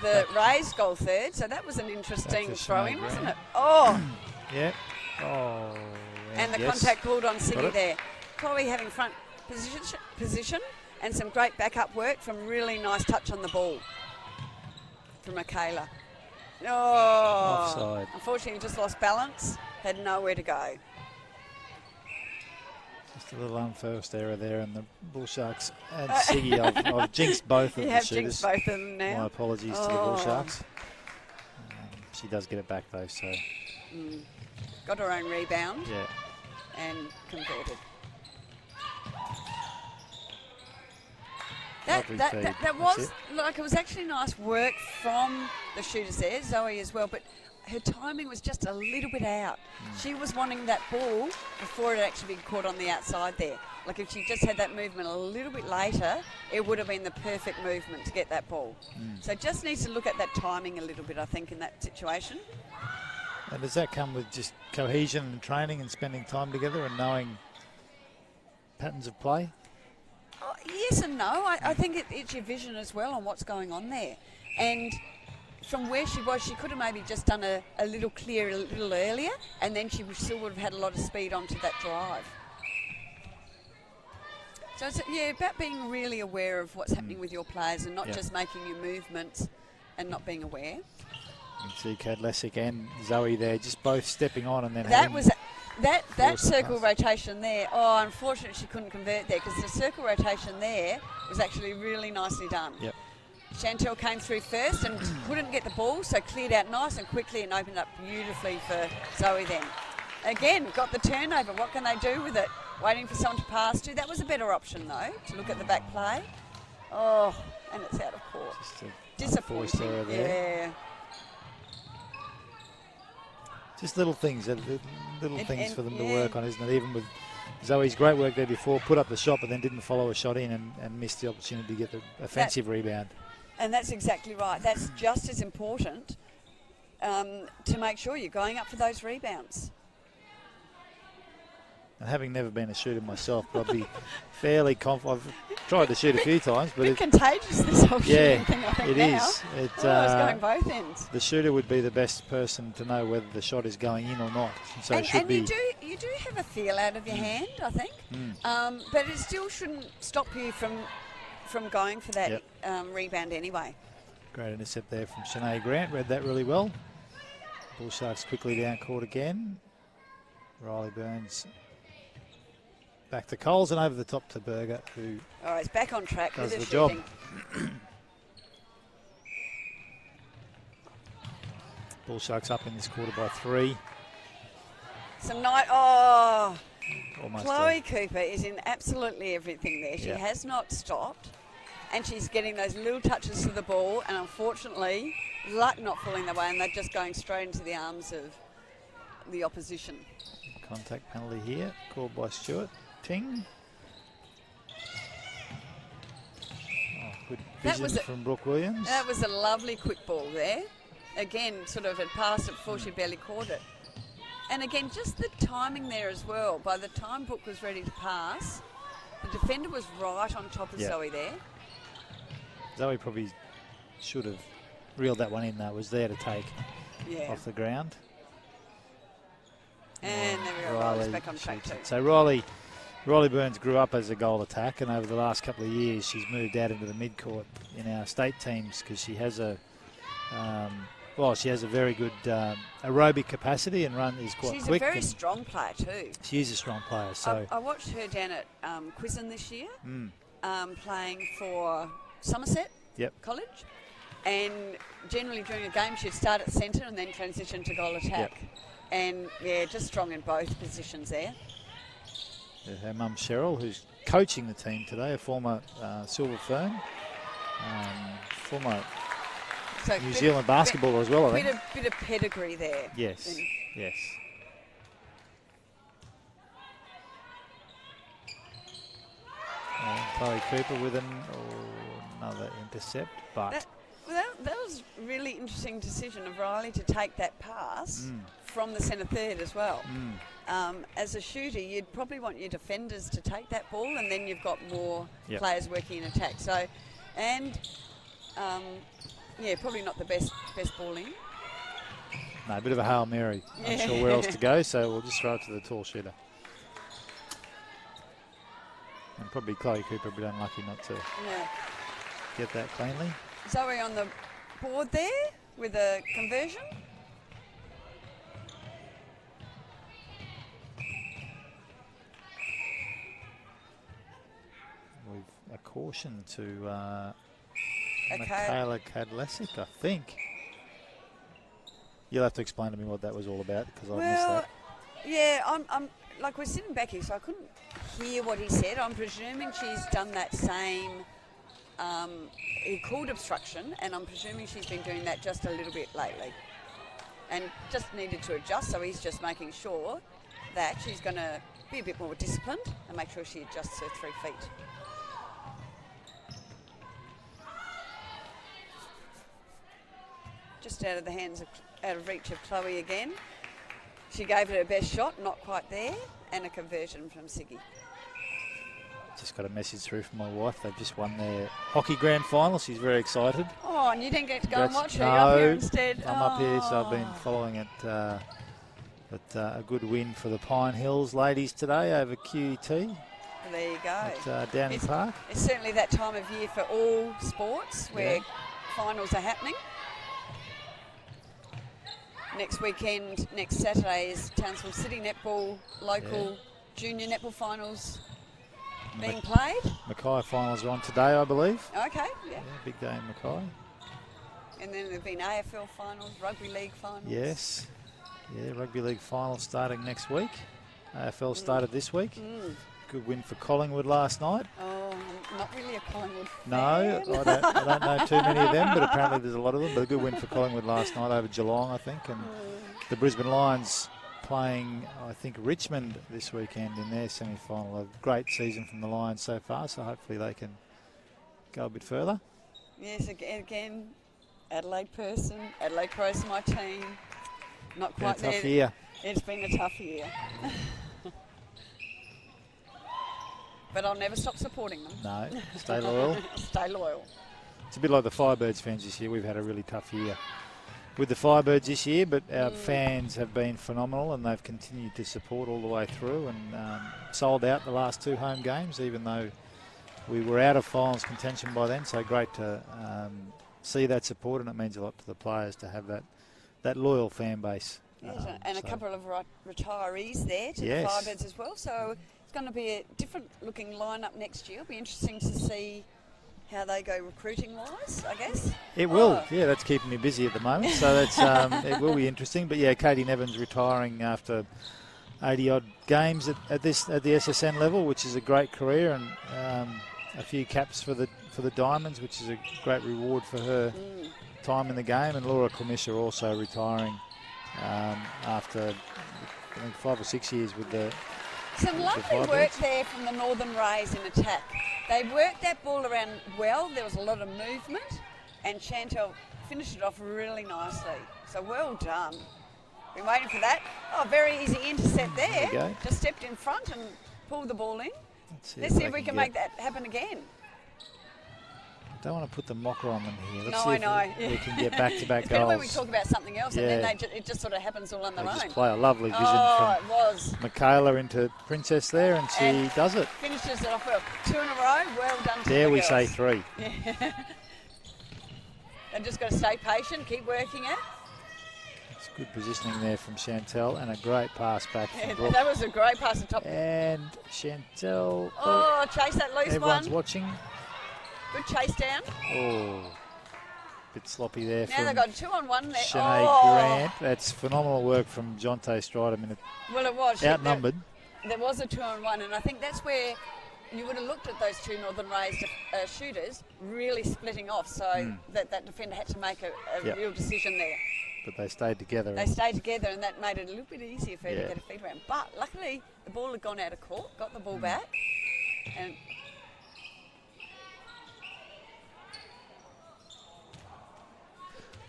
the raised goal third. So that was an interesting throw-in, wasn't it? Oh! Yeah. Oh. And the contact called on Siggy there. Chloe having front position and some great backup work from really nice touch on the ball from Michaela. Oh, offside. Unfortunately, just lost balance. Had nowhere to go. Just a little unforced error there, and the Bull Sharks and Siggy. I've jinxed both of the shooters. Jinxed both of them now. My apologies to the Bull Sharks. She does get it back though, so. Got her own rebound. Yeah. And converted. That was, like, it was actually nice work from the shooters there, Zoe as well, but her timing was just a little bit out. She was wanting that ball before it actually been caught on the outside there. Like, if she just had that movement a little bit later, it would have been the perfect movement to get that ball. So just needs to look at that timing a little bit, I think, in that situation. And does that come with just cohesion and training and spending time together and knowing patterns of play? Yes and no. I think it's your vision as well on what's going on there. And from where she was, she could have maybe just done a little clear a little earlier, and then she still would have had a lot of speed onto that drive. So it's about being really aware of what's happening with your players and not just making your movements and not being aware. You can see Kat Lessick and Zoe there just both stepping on, and then that circle rotation there. Oh, unfortunately she couldn't convert there because the circle rotation there was actually really nicely done. Yep. Chantel came through first and couldn't get the ball, so cleared out nice and quickly and opened up beautifully for Zoe then. Again, got the turnover. What can they do with it? Waiting for someone to pass to. That was a better option though, to look at the back play. Oh, and it's out of court. Disappointing. Error there. Yeah. Just little things for them to work on, isn't it? Even with Zoe's great work there before, put up the shot but then didn't follow a shot in and missed the opportunity to get the offensive rebound. And that's exactly right. That's just as important to make sure you're going up for those rebounds. And having never been a shooter myself, but I'd be fairly confident. I've tried to shoot a few times, but it's contagious, this whole shooting thing, I think, it now. is. It's going both ends. The shooter would be the best person to know whether the shot is going in or not. So it should be. You do have a feel out of your hand, I think, but it still shouldn't stop you from going for that rebound anyway. Great intercept there from Shanae Grant. Read that really well. Bull Sharks quickly down court again. Riley Burns back to Coles and over the top to Berger, who it's back on track does with the job. Bull Sharks up in this quarter by 3. Some night. Oh, almost. Chloe Cooper is in absolutely everything there. She has not stopped, and she's getting those little touches to the ball. And unfortunately, luck not falling their way, and they're just going straight into the arms of the opposition. Contact penalty here, called by Stewart. Ting. Good vision from Brooke Williams. That was a lovely quick ball there. Again, sort of had passed it before she barely caught it. And again, just the timing there as well. By the time Brooke was ready to pass, the defender was right on top of Zoe there. Zoe probably should have reeled that one in though. Was there to take off the ground. And there we go. Riley's back on track too. So Riley Burns grew up as a goal attack, and over the last couple of years she's moved out into the mid-court in our state teams because she has a very good aerobic capacity and is quite quick. She's a very strong player too. She is a strong player. So I watched her down at Quizen this year, playing for Somerset College, and generally during a game she'd start at centre and then transition to goal attack. And just strong in both positions there. Her mum Cheryl, who's coaching the team today, a former Silver Fern, former New Zealand basketballer as well, I think. Bit of pedigree there. Yes, yes. And Chloe Cooper with another intercept, but that was a really interesting decision of Riley to take that pass from the centre third as well. As a shooter, you'd probably want your defenders to take that ball, and then you've got more players working in attack. So, and probably not the best ball in. No, a bit of a Hail Mary. Not sure where else to go, so we'll just throw it to the tall shooter. And probably Chloe Cooper a bit unlucky not to get that cleanly. Zoe on the board there with a conversion. We've a caution to Michaela Kadlesic, I think. You'll have to explain to me what that was all about, because I missed that. Yeah, I'm like, we're sitting back here, so I couldn't hear what he said. I'm presuming she's done that same. He called obstruction, and I'm presuming she's been doing that just a little bit lately, and just needed to adjust. So he's just making sure that she's going to be a bit more disciplined and make sure she adjusts her 3 feet. Just out of the hands out of reach of Chloe again. She gave it her best shot, not quite there, and a conversion from Siggy. Just got a message through from my wife. They've just won their hockey grand final. She's very excited. Oh, and you didn't get to go and watch her? You're up here instead. I'm up here, so I've been following it. But a good win for the Pine Hills ladies today over QET. There you go. At Downing Park. It's certainly that time of year for all sports where finals are happening. Next weekend, next Saturday, is Townsville City Netball local junior netball finals being played. Mackay finals are on today, I believe. Okay, yeah. Big day in Mackay. And then there have been AFL finals, rugby league finals. Yes. Yeah, rugby league finals starting next week. AFL started this week. Good win for Collingwood last night. Oh, I'm not really a Collingwood fan. No, I don't know too many of them, but apparently there's a lot of them. But a good win for Collingwood last night over Geelong, I think. And the Brisbane Lions playing, I think, Richmond this weekend in their semi-final. A great season from the Lions so far, so hopefully they can go a bit further. Yes, again, Adelaide person, my team. Not quite there. Tough year. It's been a tough year. But I'll never stop supporting them. No, stay loyal. Stay loyal. It's a bit like the Firebirds fans this year. We've had a really tough year with the Firebirds this year, but our fans have been phenomenal, and they've continued to support all the way through, and sold out the last 2 home games, even though we were out of finals contention by then. So great to see that support, and it means a lot to the players to have that loyal fan base. Yes, and a couple of retirees there to the Firebirds as well. So it's going to be a different looking lineup next year. It'll be interesting to see how they go recruiting wise, I guess. It will. Yeah, that's keeping me busy at the moment. So that's it will be interesting. But yeah, Katie Nevins retiring after 80 odd games at the SSN level, which is a great career, and a few caps for the Diamonds, which is a great reward for her time in the game. And Laura Clemisha also retiring after I think 5 or 6 years with the. Some lovely work there from the Northern Rays in attack. They worked that ball around well. There was a lot of movement, and Chantel finished it off really nicely. So well done. Been waiting for that. Oh, very easy intercept there. There just stepped in front and pulled the ball in. Let's see if we can make that happen again. Don't want to put the mocker on them here. Let's see if we can get back-to-back it's goals. better when we talk about something else, and then it just sort of happens all on their own. Just play a lovely vision from Michaela into Princess there, and she does it. Finishes it off well. 2 in a row. Well done to Dare the we girls. say 3. Yeah. They've just got to stay patient, keep working it. It's good positioning there from Chantel, and a great pass back from Brooke. That was a great pass to top. And Chantel. Oh, chase that loose Everyone's watching. Good chase down. Oh, bit sloppy there. Now they've got 2-on-1 there. Sinead Grant. That's phenomenal work from Jonte Strider. Well, it was. Outnumbered. There was a 2-on-1, and I think that's where you would have looked at those 2 Northern Rays shooters really splitting off, so that defender had to make a real decision there. But they stayed together. They stayed together, and that made it a little bit easier for her to get her feet around. But luckily, the ball had gone out of court, got the ball back, and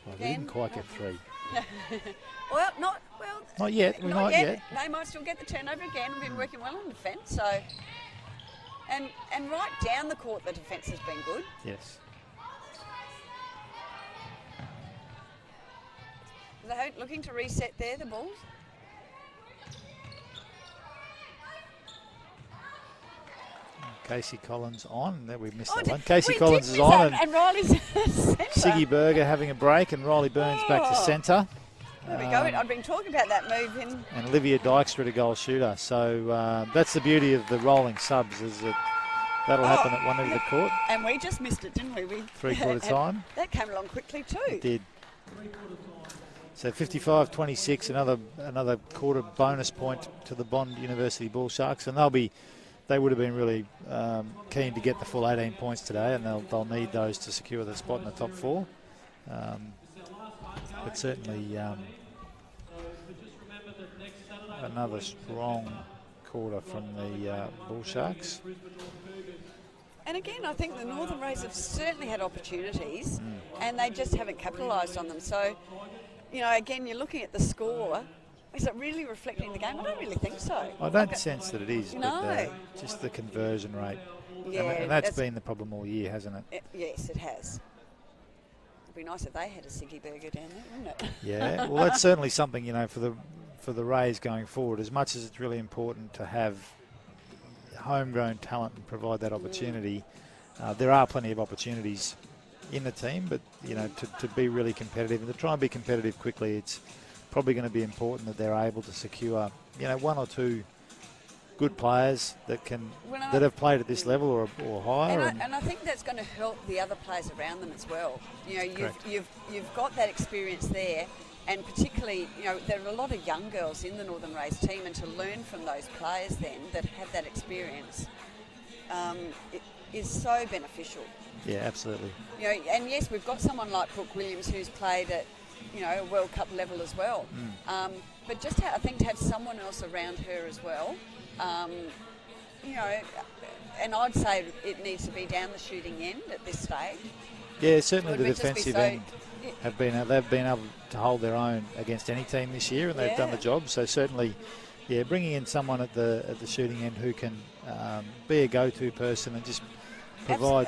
Well, they didn't quite get 3. Well, Not yet. We're not yet. They might still get the turnover again. We've been working well on defence, so and right down the court, the defence has been good. Yes. They're looking to reset there, the Bulls. Casey Collins on. There we missed Oh, that one. Casey Collins is miss on, that, and Riley's centre. Siggy Berger having a break, and Riley Burns back to centre. There we go. I've been talking about that move in. And Olivia Dykstra to goal shooter. So that's the beauty of the rolling subs, is that that'll happen at one end of the court. And we just missed it, didn't we? 3/4 time. That came along quickly too. It did. So 55-26, another quarter bonus point to the Bond University Bull Sharks, and they would have been really keen to get the full 18 points today, and they'll need those to secure the spot in the top 4. But certainly another strong quarter from the Bull Sharks. And again, I think the Northern Rays have certainly had opportunities, and they just haven't capitalised on them. So, you know, again, you're looking at the score. Is it really reflecting the game? I don't really think so. I don't sense that it is, No. but just the conversion rate. Yeah, and that's been the problem all year, hasn't it? Yes, it has. It'd be nice if they had a Siggy Burger down there, wouldn't it? Yeah, well, that's certainly something, you know, for the Rays going forward. As much as it's really important to have homegrown talent and provide that opportunity, there are plenty of opportunities in the team, but, you know, to be really competitive and to try and be competitive quickly, it's probably going to be important that they're able to secure, you know, 1 or 2 good players that have played at this level or higher. And I think that's going to help the other players around them as well. You know, you've got that experience there, and particularly, you know, there are a lot of young girls in the Northern Rays team, and to learn from those players then that have that experience it is so beneficial. Yeah, absolutely. You know, and yes, we've got someone like Brooke Williams who's played at, you know, a World Cup level as well. But just I think to have someone else around her as well, you know, and I'd say it needs to be down the shooting end at this stage. Yeah, certainly the defensive end they've been able to hold their own against any team this year, and they've done the job. So certainly, yeah, bringing in someone at the shooting end who can be a go-to person and just provide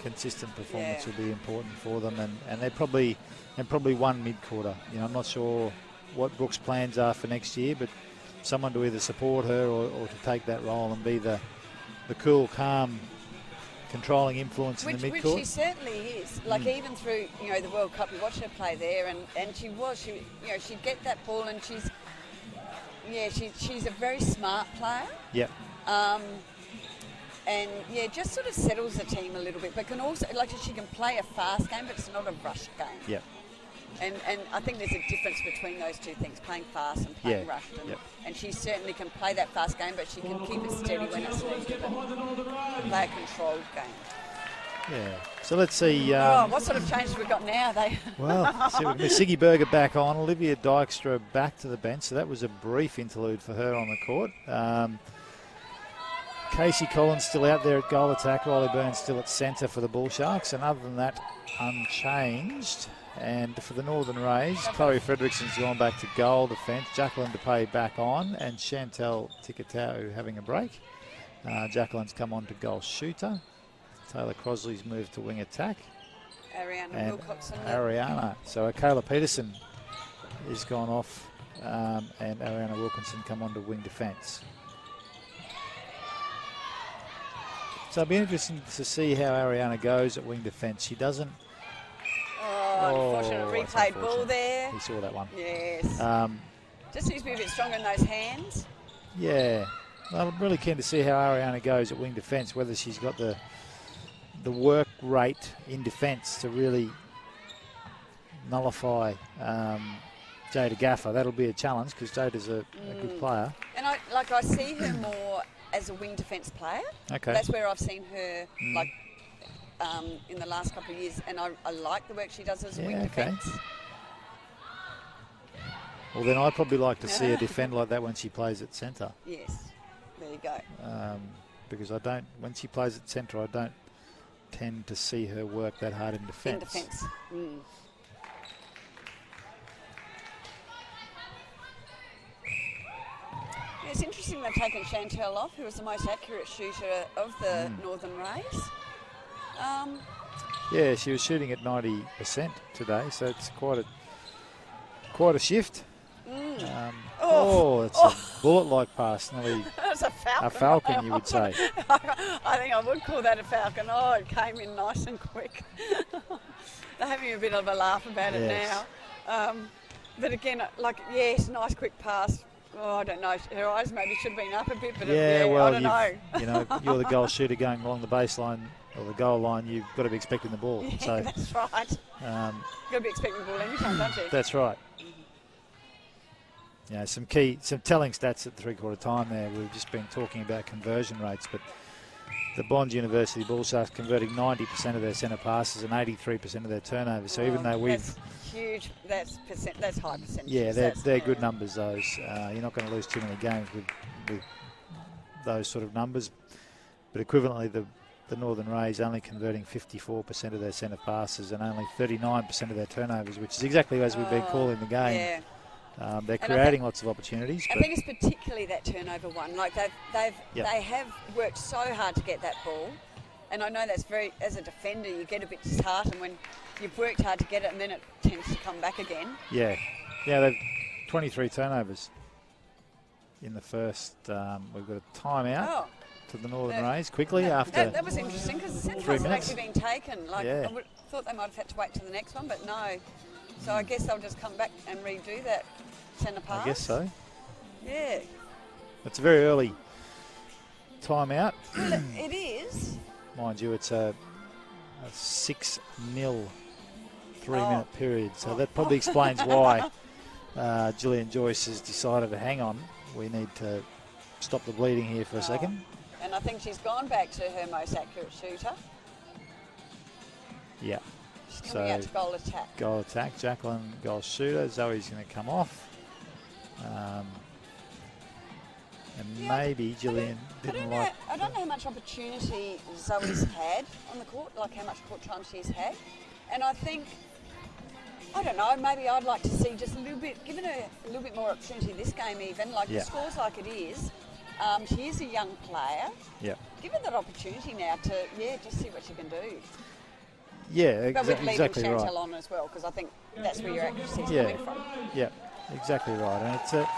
consistent performance will be important for them, and they're probably one mid-quarter. You know, I'm not sure what Brooke's plans are for next year, but someone to either support her or to take that role and be the cool, calm, controlling influence in the mid-court. Which she certainly is. Like even through, you know, the World Cup, you watch her play there, and she you know, she'd get that ball, and she's a very smart player. Yep. And yeah, just sort of settles the team a little bit, but can also, like, she can play a fast game, but it's not a rushed game. Yep. And I think there's a difference between those two things, playing fast and playing rushed. And she certainly can play that fast game, but she can keep it steady when it's needed and play a controlled game. Yeah. So let's see. What sort of change have we got now? Siggy Berger back on, Olivia Dykstra back to the bench. So that was a brief interlude for her on the court. Casey Collins still out there at goal attack. Riley Burns still at centre for the Bull Sharks. And other than that, unchanged. And for the Northern Rays, Chloe Fredrickson's gone back to goal defence. Jacqueline DePay back on, and Chantel Tikatau having a break. Jacqueline's come on to goal shooter. Taylor Crosley's moved to wing attack. Ariana Wilcoxon. Ariana. So Kayla Peterson is gone off, and Ariana Wilkinson come on to wing defence. So it'll be interesting to see how Ariana goes at wing defence. She doesn't. Unfortunate replayed ball there. He saw that one. Yes. Just needs to be a bit stronger in those hands. Yeah. Well, I'm really keen to see how Ariana goes at wing defence, whether she's got the work rate in defence to really nullify Jada Gaffer. That'll be a challenge because Jada's a good player. And I see her more as a wing defence player. Okay. That's where I've seen her in the last couple of years, and I like the work she does as a wing defence. Well, then I'd probably like to see her defend like that when she plays at centre. Yes, there you go. Because when she plays at centre, I don't tend to see her work that hard in defence. interesting they've taken Chantel off, who was the most accurate shooter of the Northern Rays. Yeah, she was shooting at 90% today, so it's quite a shift. It's a bullet-like pass. Nearly That's a falcon. A falcon, you would say. I think I would call that a falcon. Oh, it came in nice and quick. They're having a bit of a laugh about it now. But again, like, yes, nice quick pass. Oh, I don't know. Her eyes maybe should have been up a bit, but well, I don't know. You know, you're the goal shooter going along the baseline or the goal line. You've got to be expecting the ball. Yeah, so that's right. You've got to be expecting the ball anytime, don't you? That's right. Yeah, some telling stats at three-quarter time there. We've just been talking about conversion rates, but the Bond University Bull Sharks converting 90% of their centre passes and 83% of their turnovers. So even though that's huge, that's high percentage. Yeah, they're good numbers. Those you're not going to lose too many games with those sort of numbers. But equivalently, the Northern Rays only converting 54% of their centre passes and only 39% of their turnovers, which is exactly as we've been calling the game. Yeah. They're creating lots of opportunities. I think it's particularly that turnover one. Like they have worked so hard to get that ball, and I know that's as a defender, you get a bit disheartened when you've worked hard to get it and then it tends to come back again. Yeah, they've 23 turnovers in the first. We've got a timeout to the Northern Rays quickly after. That was interesting because the centre 3 hasn't minutes. actually been taken. Like I thought they might have had to wait till the next one, but no. So I guess they'll just come back and redo that centre pass. I guess so. Yeah. It's a very early timeout. Well, it is. Mind you, it's a 6-0 3-minute period. So that probably explains why Gillian Joyce has decided to hang on. We need to stop the bleeding here for a second. And I think she's gone back to her most accurate shooter. Yeah. She's coming out to goal attack. Goal attack. Jacqueline, goal shooter. Zoe's going to come off. And maybe Gillian didn't like... I don't know how much opportunity Zoe's had on the court, like how much court time she's had. And I think, I don't know, maybe I'd like to see just a little bit, giving her a little bit more opportunity this game even, like the score's like it is. She is a young player. Yeah. Give her that opportunity now to, just see what she can do. Yeah, but we'd leave exactly right. Chantel on as well, because I think that's where your accuracy is coming from. Yeah, exactly right. And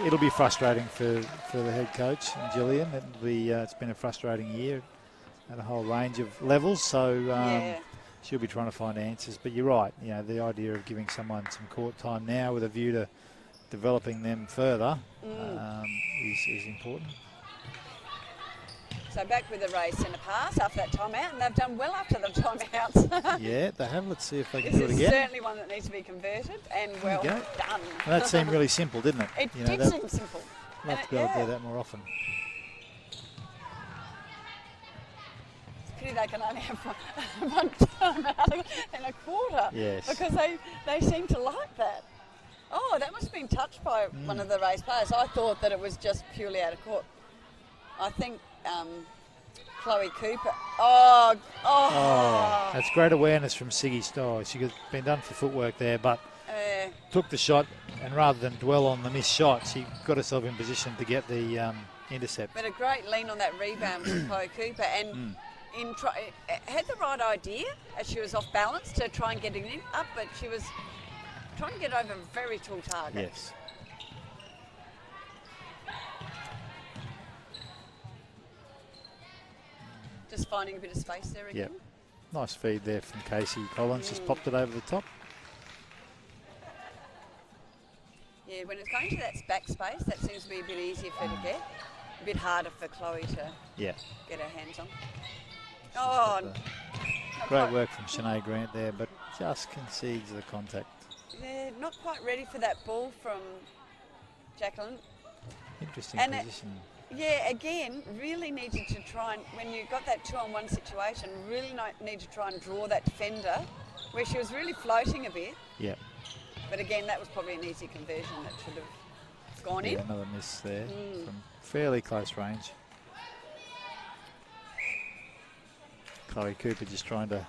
it'll be frustrating for the head coach and Gillian. It's been a frustrating year at a whole range of levels. So she'll be trying to find answers. But you're right. You know, the idea of giving someone some court time now with a view to developing them further is important. So back with the Rays centre pass after that timeout, and they've done well after the timeouts. Yeah, they have. Let's see if they can this do it again. This is certainly one that needs to be converted, and well done. Well, that seemed really simple, didn't it? It did seem simple. We'll have to be able to do that more often. It's a pity they can only have one timeout in a quarter. Yes. Because they seem to like that. Oh, that must have been touched by one of the Rays players. I thought that it was just purely out of court. I think Chloe Cooper. That's great awareness from Siggy Stoll. She's been done for footwork there, but took the shot, and rather than dwell on the missed shot, she got herself in position to get the intercept. But a great lean on that rebound from Chloe Cooper, and had the right idea as she was off balance to try and get it up, but she was trying to get over a very tall target. Yes. Just finding a bit of space there again. Yep. Nice feed there from Casey Collins. Just popped it over the top. Yeah, when it's going to that back space, that seems to be a bit easier for her to get. A bit harder for Chloe to get her hands on. Great work from Shanae Grant there, but just concedes the contact. They're not quite ready for that ball from Jacqueline. Interesting position. Yeah, again, really needed to try and, when you got that 2-on-1 situation, really need to try and draw that defender, where she was really floating a bit. Yeah. But again, that was probably an easy conversion that should have gone in. Another miss there from fairly close range. Chloe Cooper just trying to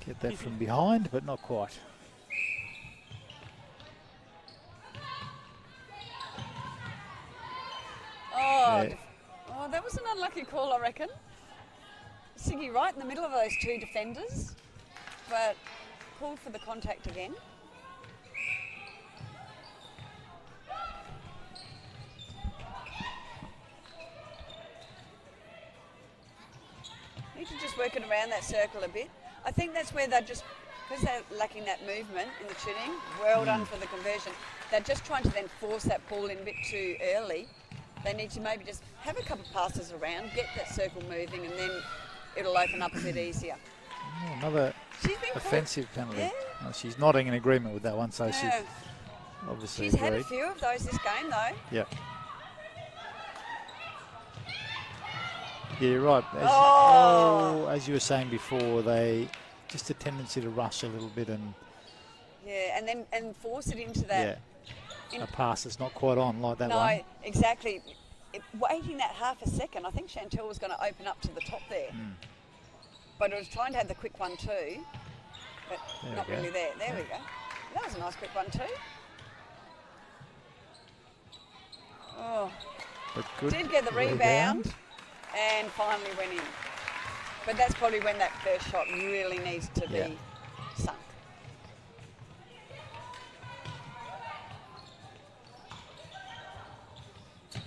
get that from behind, but not quite. that was an unlucky call, I reckon. Siggy right in the middle of those two defenders, but called for the contact again. Need to just work it around that circle a bit. I think that's where they're just, because they're lacking that movement in the shooting, well done for the conversion. They're just trying to then force that ball in a bit too early. They need to maybe just have a couple of passes around, get that circle moving, and then it'll open up a bit easier. Oh, another offensive penalty. Yeah. Oh, she's nodding in agreement with that one, so she obviously She's agreed. had a few of those this game, though. Yep. Yeah, you're right. As you were saying before, they just a tendency to rush a little bit and and force it into that. A pass that's not quite on like that one. No, exactly. Waiting that half a second, I think Chantel was going to open up to the top there. But it was trying to have the quick one too, but not really there. There we go. That was a nice quick one too. Oh, but good did get the rebound and finally went in. But that's probably when that first shot really needs to be sunk.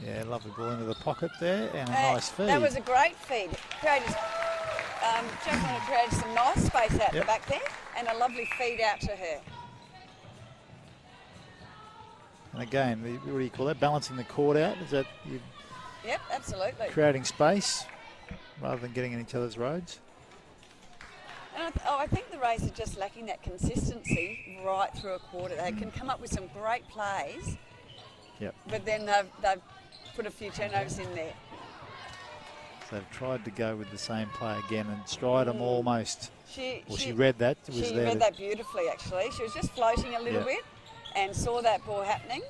Yeah, lovely ball into the pocket there and a nice feed. That was a great feed. Jacqueline created some nice space out the back there and a lovely feed out to her. And again, what do you call that? Balancing the court out? Is that you? Yep, absolutely. Creating space rather than getting in each other's roads. And I think the Rays are just lacking that consistency right through a quarter. They can come up with some great plays, but then they've put a few turnovers in there. So they've tried to go with the same play again, and Stridham almost. She read that. She read that beautifully, actually. She was just floating a little bit and saw that ball happening.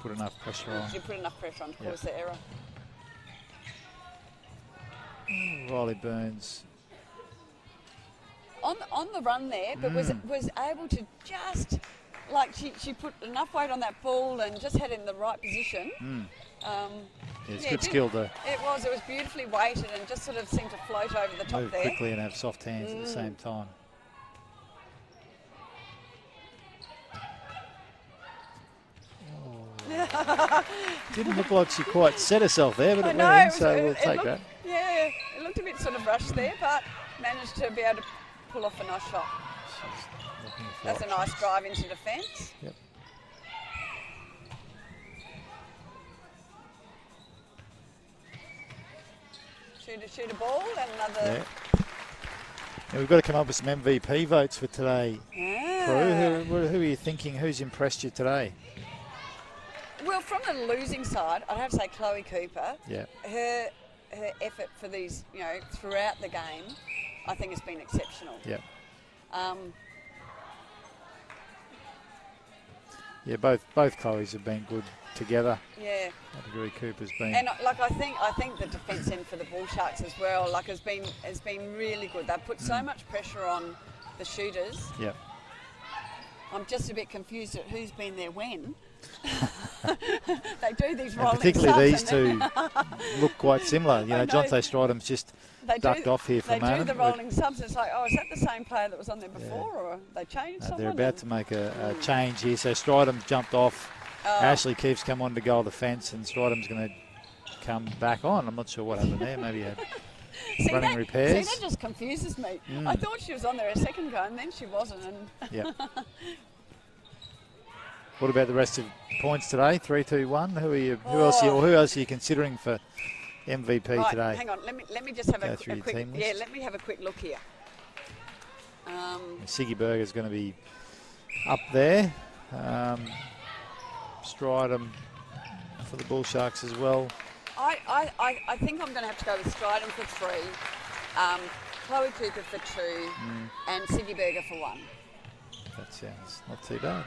Put enough pressure on. She put enough pressure on to cause the error. Riley Burns. On the run there, but was able to just, like, she put enough weight on that ball and just had it in the right position. It's good skill though. It was beautifully weighted and just sort of seemed to float over the top Move there. quickly and have soft hands at the same time. Didn't look like she quite set herself there, but it went in, so we'll take that. Yeah, it looked a bit sort of rushed there, but managed to be able to pull off a nice shot. That's a nice drive into defence. Yep. Shoot a ball and another. Now we've got to come up with some MVP votes for today. Prue, who are you thinking? Who's impressed you today? Well, from the losing side, I'd have to say Chloe Cooper. Yeah. Her effort for these, throughout the game, I think has been exceptional. Yeah. Both Chloes have been good together. Yeah. I agree. Cooper's been. And I think the defence end for the Bull Sharks as well, has been really good. They've put so much pressure on the shooters. Yeah. I'm just a bit confused at who's been there when. They do these rolling and particularly subs these two look quite similar. Jonte Stridham's just ducked off here for a moment. They do the rolling subs. It's like, is that the same player that was on there before, or they changed someone? They're about to make a change here. So Stridham's jumped off. Ashley Keefe's come on to goal the fence, and Stridham's going to come back on. I'm not sure what happened there. Maybe running repairs. See, that just confuses me. I thought she was on there a second ago, and then she wasn't. And What about the rest of the points today? 3-2-1. Who else are you considering for MVP today? Hang on. Let me just have a quick. Let me have a quick look here. Siggy Berger's going to be up there. Stridham for the Bull Sharks as well. I think I'm going to have to go with Stridham for 3, Chloe Cooper for 2, and Siggy Berger for 1. That sounds not too bad.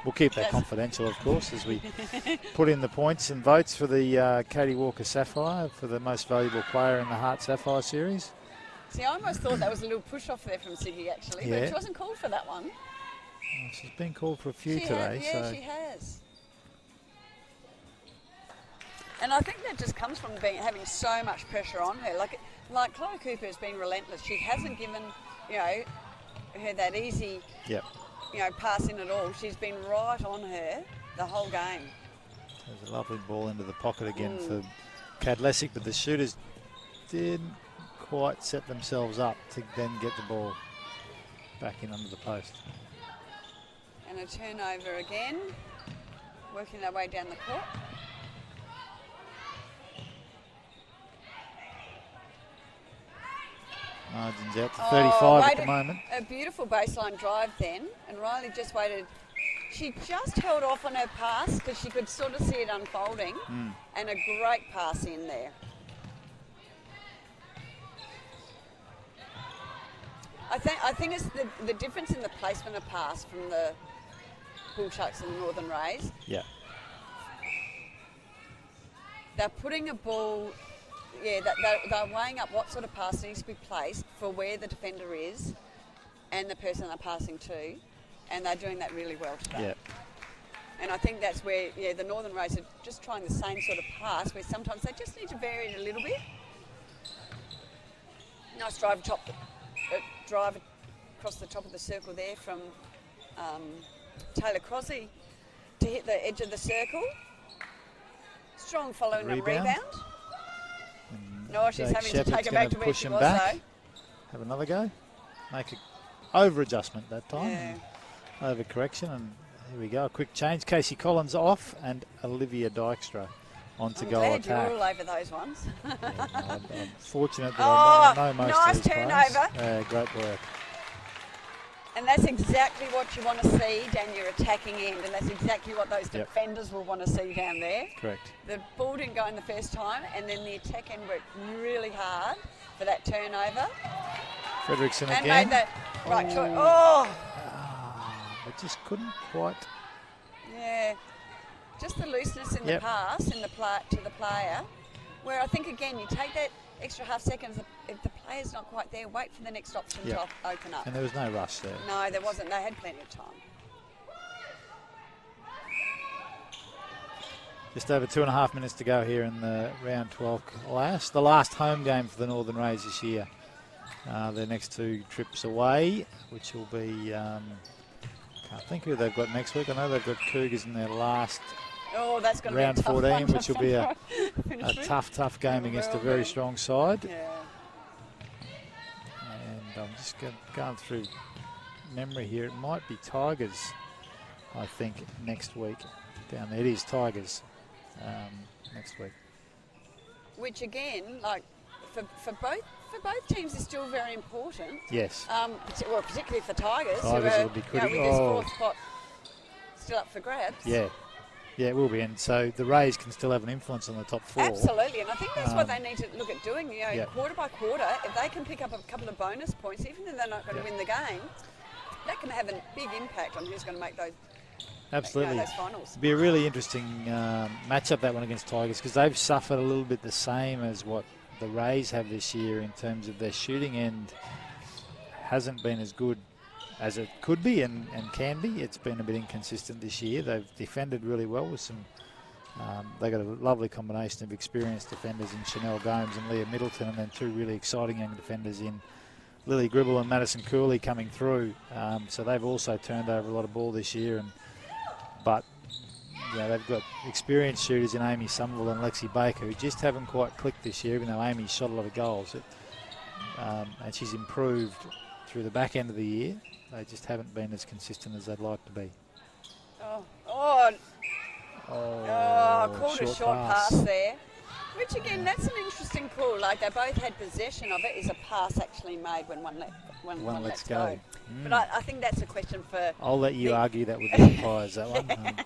We'll keep that confidential, of course, as we put in the points and votes for the Katie Walker Sapphire for the most valuable player in the HART Sapphire series. See, I almost thought that was a little push-off there from Siggy, actually, but she wasn't called for that one. Well, she's been called for a few today. She has. And I think that just comes from having so much pressure on her. Like Chloe Cooper has been relentless. She hasn't given, her that easy, pass in at all. She's been right on her the whole game. There's a lovely ball into the pocket again for Cadlesic, but the shooters didn't quite set themselves up to then get the ball back in under the post. And a turnover again, working their way down the court. Margins out to 35 at the moment. A beautiful baseline drive then, and Riley just waited. She just held off on her pass because she could sort of see it unfolding, and a great pass in there. I think it's the difference in the placement of pass from the Bull Sharks and the Northern Rays. Yeah. They're putting a ball, they're weighing up what sort of pass needs to be placed for where the defender is and the person they're passing to, and they're doing that really well today. Yeah. And I think that's where, the Northern Rays are just trying the same sort of pass, where sometimes they just need to vary it a little bit. Nice drive across the top of the circle there from Taylor Crosby to hit the edge of the circle. Strong following a rebound. No, she's having to take it back to where she was, though. Have another go. Make an over-adjustment that time. Yeah. Over-correction, and here we go. A quick change. Casey Collins off, and Olivia Dykstra onto goal attack. I'm glad you're all over those ones. I'm fortunate that I know most nice of these turnover. Yeah, great work. And that's exactly what you want to see down your attacking end, and that's exactly what those defenders will want to see down there. Correct. The ball didn't go in the first time, and then the attack end worked really hard for that turnover. Fredrickson and again. And made that right choice. But just couldn't quite. Yeah. Just the looseness in the pass to the player, where I think, again, you take that extra half seconds. If the player's not quite there, wait for the next option to open up. And there was no rush there. No, there wasn't. They had plenty of time. Just over 2.5 minutes to go here in the round 12 clash. The last home game for the Northern Rays this year. Their next two trips away, which will be, can't think who they've got next week. I know they've got Cougars in their last that's going round to be a 14, which will be a tough game against a very be. strong side. Yeah. And I'm just going through memory here. It might be Tigers, I think, next week down there. It is Tigers next week. Which again, like for both teams, is still very important. Yes. Particularly for Tigers, who Tigers are will be critical. with this fourth spot still up for grabs. Yeah. Yeah, it will be. And so the Rays can still have an influence on the top four. Absolutely. And I think that's what they need to look at doing, quarter by quarter. If they can pick up a couple of bonus points, even if they're not going to win the game, that can have a big impact on who's going to make those, absolutely. Those finals. It'll be a really interesting matchup, that one against Tigers, because they've suffered a little bit the same as what the Rays have this year in terms of their shooting end hasn't been as good as it could be and can be. It's been a bit inconsistent this year. They've defended really well with some, they got a lovely combination of experienced defenders in Chanel Gomes and Leah Middleton, and then two really exciting young defenders in Lily Gribble and Madison Cooley coming through. So they've also turned over a lot of ball this year, but they've got experienced shooters in Amy Somerville and Lexi Baker who just haven't quite clicked this year, even though Amy's shot a lot of goals. And she's improved through the back end of the year. They just haven't been as consistent as they'd like to be. Called a short pass there. Which again, that's an interesting call. Like, they both had possession of it. Is a pass actually made when one lets go? But I think that's a question for. I'll let you argue that with the umpires, that one. But,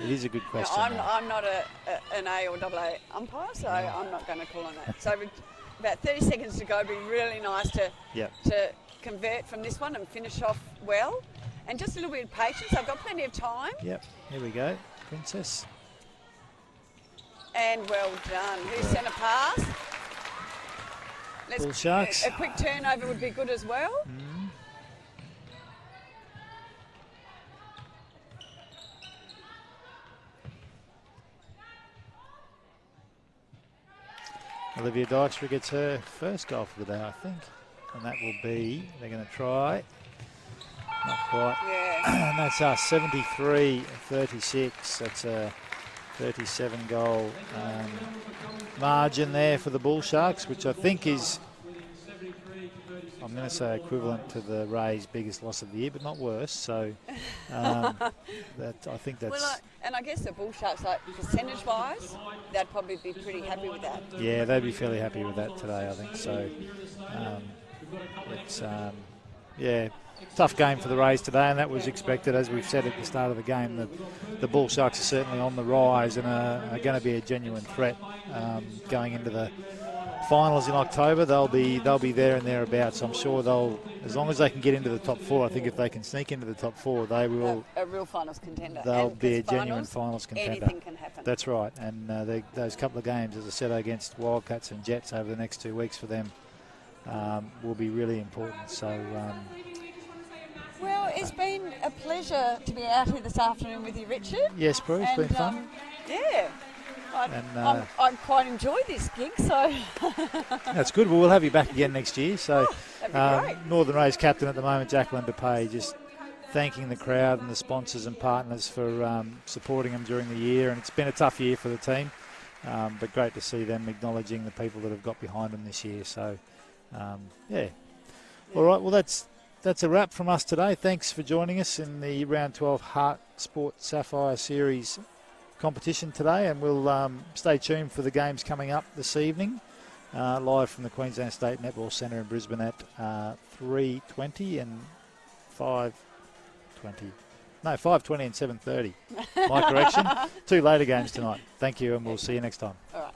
it is a good question. I'm not an A or AA umpire, so I'm not going to call on that. So about 30 seconds to go. It'd be really nice to convert from this one and finish off well. And just a little bit of patience. I've got plenty of time. Yep, here we go. Princess. And well done. Who sent a pass? Bull Sharks. A quick turnover would be good as well. Olivia Dykstra gets her first goal for the day, I think. And that will be, they're going to try. Not quite. Yeah. And that's 73-36. That's a 37-goal margin there for the Bull Sharks, which I think is, I'm going to say, equivalent to the Rays' biggest loss of the year, but not worse. So I think that's... Well, and I guess the Bull Sharks, like percentage-wise, they'd probably be pretty happy with that. Yeah, they'd be fairly happy with that today, I think. So it's, tough game for the Rays today, and that was expected, as we've said at the start of the game. The Bull Sharks are certainly on the rise and are going to be a genuine threat going into the finals in October. They'll be there and thereabouts. I'm sure as long as they can get into the top four. I think if they can sneak into the top four, they will. A real finals contender. They'll be a genuine finals contender. Anything can happen. That's right. And those couple of games, as I said, against Wildcats and Jets over the next 2 weeks for them will be really important. So. Well, it's been a pleasure to be out here this afternoon with you, Richard. Yes, Prue, it's been fun. Yeah. I quite enjoy this gig, so... That's good. Well, we'll have you back again next year. So, that'd be great. Northern Rays captain at the moment, Jacqueline DePay, just thanking the crowd and the sponsors and partners for supporting them during the year. And it's been a tough year for the team, but great to see them acknowledging the people that have got behind them this year. So, yeah. All right, well, that's a wrap from us today. Thanks for joining us in the Round 12 HART Sapphire Series competition today, and we'll stay tuned for the games coming up this evening, live from the Queensland State Netball Centre in Brisbane at 3:20 and 5:20. No, 5:20 and 7:30. My correction. 2 later games tonight. Thank you, and we'll see you next time. All right.